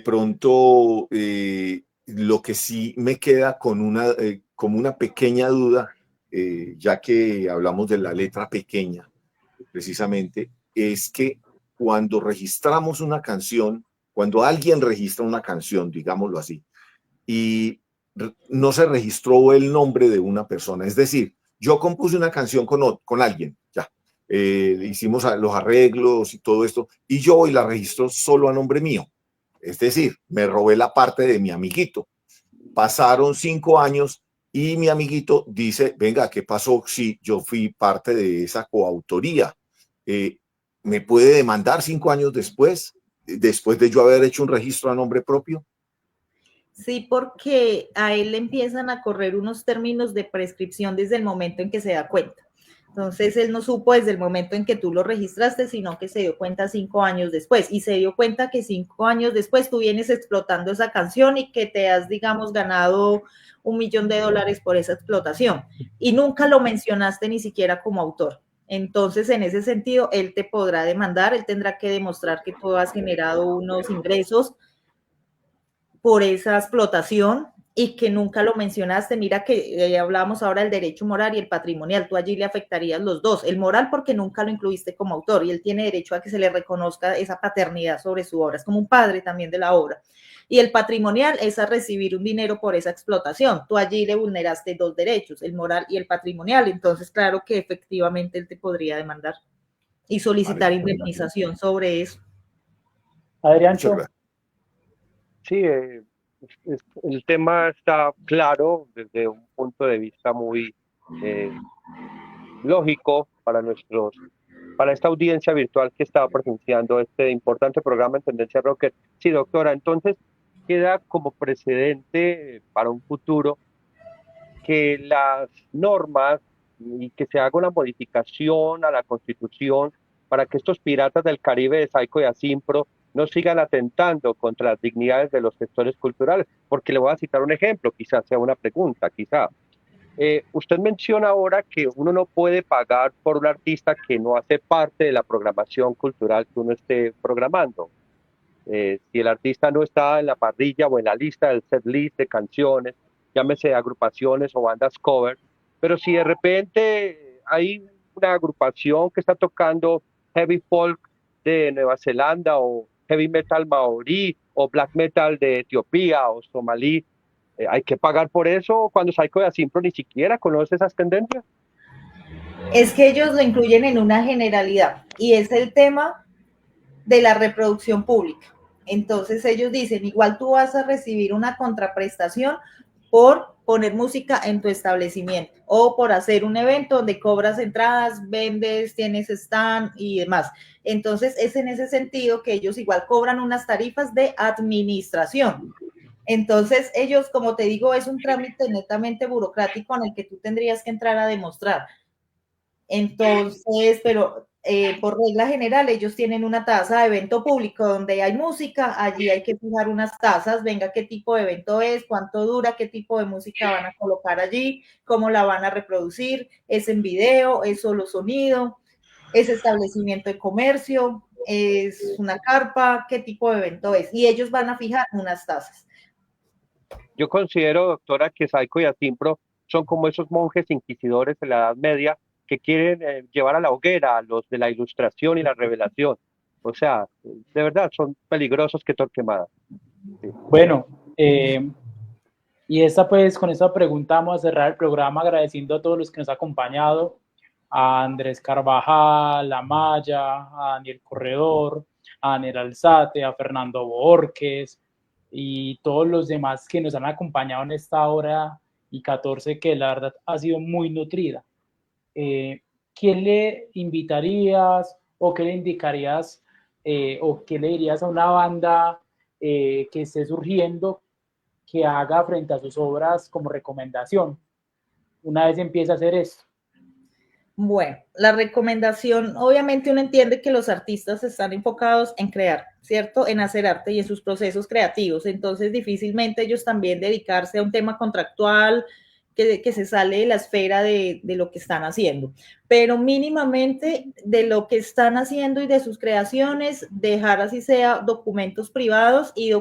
pronto, lo que sí me queda con como una pequeña duda, ya que hablamos de la letra pequeña, precisamente, es que cuando registramos una canción, cuando alguien registra una canción, digámoslo así, y no se registró el nombre de una persona, es decir, yo compuse una canción con alguien, ya, hicimos los arreglos y todo esto, y yo hoy la registro solo a nombre mío. Es decir, me robé la parte de mi amiguito. Pasaron 5 años y mi amiguito dice, venga, ¿qué pasó si yo fui parte de esa coautoría? ¿Me puede demandar 5 años después de yo haber hecho un registro a nombre propio? Sí, porque a él le empiezan a correr unos términos de prescripción desde el momento en que se da cuenta. Entonces él no supo desde el momento en que tú lo registraste, sino que se dio cuenta 5 años después, y se dio cuenta que 5 años después tú vienes explotando esa canción y que te has, digamos, ganado $1 millón por esa explotación, y nunca lo mencionaste ni siquiera como autor. Entonces, en ese sentido, él te podrá demandar, él tendrá que demostrar que tú has generado unos ingresos por esa explotación y que nunca lo mencionaste. Mira que hablábamos ahora del derecho moral y el patrimonial, tú allí le afectarías los dos, el moral porque nunca lo incluiste como autor y él tiene derecho a que se le reconozca esa paternidad sobre su obra, es como un padre también de la obra. Y el patrimonial es a recibir un dinero por esa explotación, tú allí le vulneraste dos derechos, el moral y el patrimonial, entonces claro que efectivamente él te podría demandar y solicitar indemnización sobre eso. Adriancho. Sí, el tema está claro desde un punto de vista muy lógico para esta audiencia virtual que estaba presenciando este importante programa en Tendencia Rocker. Sí, doctora, entonces queda como precedente para un futuro que las normas y que se haga una modificación a la Constitución para que estos piratas del Caribe de Saico y Asimpro no sigan atentando contra las dignidades de los sectores culturales. Porque le voy a citar un ejemplo, quizás sea una pregunta, quizá. Usted menciona ahora que uno no puede pagar por un artista que no hace parte de la programación cultural que uno esté programando. Si el artista no está en la parrilla o en la lista del set list de canciones, llámese agrupaciones o bandas cover, pero si de repente hay una agrupación que está tocando heavy folk de Nueva Zelanda o heavy metal maorí o black metal de Etiopía o somalí, ¿hay que pagar por eso cuando Saico de Asimpro ni siquiera conoce esas tendencias? Es que ellos lo incluyen en una generalidad y es el tema de la reproducción pública. Entonces ellos dicen, igual tú vas a recibir una contraprestación por poner música en tu establecimiento o por hacer un evento donde cobras entradas, vendes, tienes stand y demás. Entonces es en ese sentido que ellos igual cobran unas tarifas de administración. Entonces ellos, como te digo, es un trámite netamente burocrático en el que tú tendrías que entrar a demostrar. Entonces, pero por regla general, ellos tienen una tasa de evento público donde hay música, allí hay que fijar unas tasas, venga, qué tipo de evento es, cuánto dura, qué tipo de música van a colocar allí, cómo la van a reproducir, es en video, es solo sonido, es establecimiento de comercio, es una carpa, qué tipo de evento es, y ellos van a fijar unas tasas. Yo considero, doctora, que Saico y Asimpro son como esos monjes inquisidores de la Edad Media que quieren llevar a la hoguera a los de la Ilustración y la Revelación. O sea, de verdad, son peligrosos que Torquemada. Sí. Bueno, y con esta pregunta vamos a cerrar el programa agradeciendo a todos los que nos han acompañado, a Andrés Carvajal, a Maya, a Daniel Corredor, a Daniel Alzate, a Fernando Borges y todos los demás que nos han acompañado en esta hora y 14 que la verdad ha sido muy nutrida. ¿Quién le invitarías o qué le indicarías o qué le dirías a una banda que esté surgiendo que haga frente a sus obras como recomendación una vez empieza a hacer esto? Bueno, la recomendación, obviamente uno entiende que los artistas están enfocados en crear, ¿cierto? En hacer arte y en sus procesos creativos, entonces difícilmente ellos también dedicarse a un tema contractual que se sale de la esfera de lo que están haciendo, pero mínimamente de lo que están haciendo y de sus creaciones, dejar así sea documentos privados y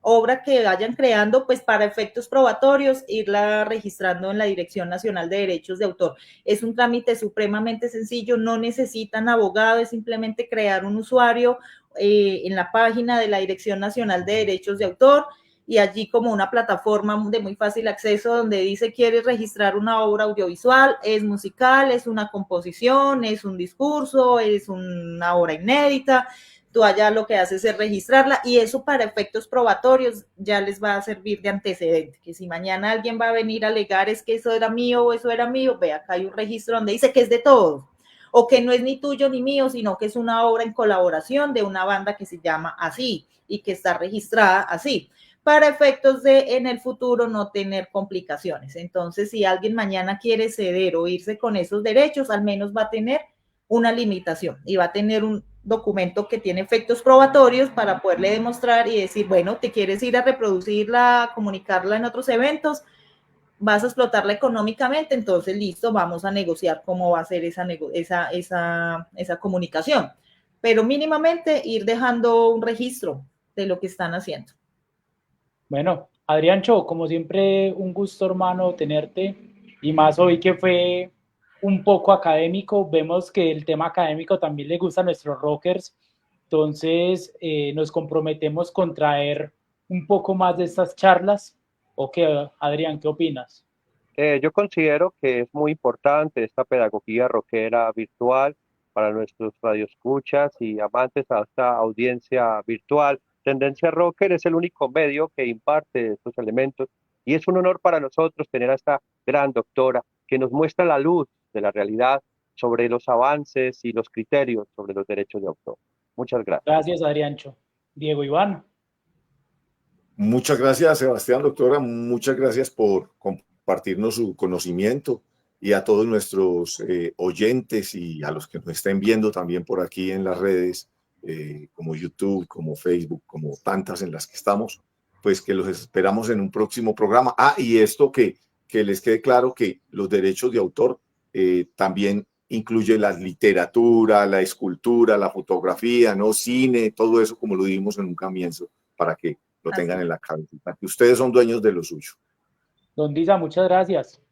obra que vayan creando, pues para efectos probatorios, irla registrando en la Dirección Nacional de Derechos de Autor. Es un trámite supremamente sencillo, no necesitan abogado, es simplemente crear un usuario en la página de la Dirección Nacional de Derechos de Autor, y allí como una plataforma de muy fácil acceso donde dice quieres registrar una obra audiovisual, es musical, es una composición, es un discurso, es una obra inédita, tú allá lo que haces es registrarla y eso para efectos probatorios ya les va a servir de antecedente, que si mañana alguien va a venir a alegar es que eso era mío o eso era mío, ve acá hay un registro donde dice que es de todos, o que no es ni tuyo ni mío, sino que es una obra en colaboración de una banda que se llama así y que está registrada así. para efectos de en el futuro no tener complicaciones. Entonces, si alguien mañana quiere ceder o irse con esos derechos, al menos va a tener una limitación y va a tener un documento que tiene efectos probatorios para poderle demostrar y decir, bueno, te quieres ir a reproducirla, comunicarla en otros eventos, vas a explotarla económicamente, entonces listo, vamos a negociar cómo va a ser esa comunicación. Pero mínimamente ir dejando un registro de lo que están haciendo. Bueno, Adriancho, como siempre, un gusto, hermano, tenerte, y más hoy que fue un poco académico. Vemos que el tema académico también le gusta a nuestros rockers, entonces nos comprometemos con traer un poco más de estas charlas. ¿O qué, Adrián, qué opinas? Yo considero que es muy importante esta pedagogía rockera virtual para nuestros radioescuchas y amantes a esta audiencia virtual. Tendencia Rocker es el único medio que imparte estos elementos y es un honor para nosotros tener a esta gran doctora que nos muestra la luz de la realidad sobre los avances y los criterios sobre los derechos de autor. Muchas gracias. Gracias, Adriancho. Diego Iván. Muchas gracias, Sebastián, doctora. Muchas gracias por compartirnos su conocimiento, y a todos nuestros oyentes y a los que nos estén viendo también por aquí en las redes, como YouTube, como Facebook, como tantas en las que estamos, pues que los esperamos en un próximo programa. Y esto que les quede claro que los derechos de autor también incluye la literatura, la escultura, la fotografía, ¿no? Cine, todo eso, como lo dijimos en un comienzo, para que lo tengan en la cabeza, que ustedes son dueños de lo suyo. Don Disa, muchas gracias.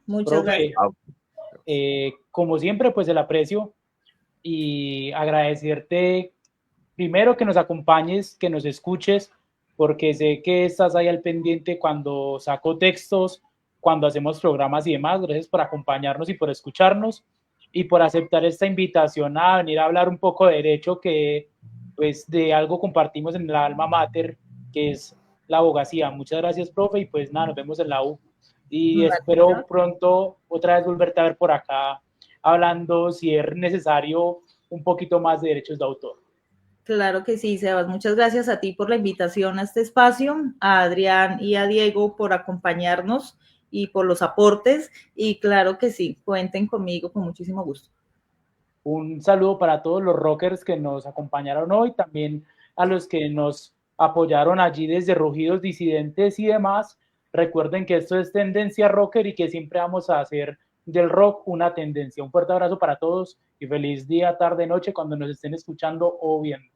Muchas Profe, gracias. Como siempre, pues el aprecio y agradecerte primero que nos acompañes, que nos escuches, porque sé que estás ahí al pendiente cuando saco textos, cuando hacemos programas y demás. Gracias por acompañarnos y por escucharnos y por aceptar esta invitación a venir a hablar un poco de derecho, que pues de algo compartimos en el alma mater, que es la abogacía. Muchas gracias, profe, y pues nada, nos vemos en la U. Y espero pronto otra vez volverte a ver por acá, hablando, si es necesario, un poquito más de derechos de autor. Claro que sí, Sebas. Muchas gracias a ti por la invitación a este espacio, a Adrián y a Diego por acompañarnos y por los aportes. Y claro que sí, cuenten conmigo con muchísimo gusto. Un saludo para todos los rockers que nos acompañaron hoy, también a los que nos apoyaron allí desde Rugidos Disidentes y demás. Recuerden que esto es Tendencia Rocker y que siempre vamos a hacer del rock una tendencia. Un fuerte abrazo para todos y feliz día, tarde, noche cuando nos estén escuchando o viendo.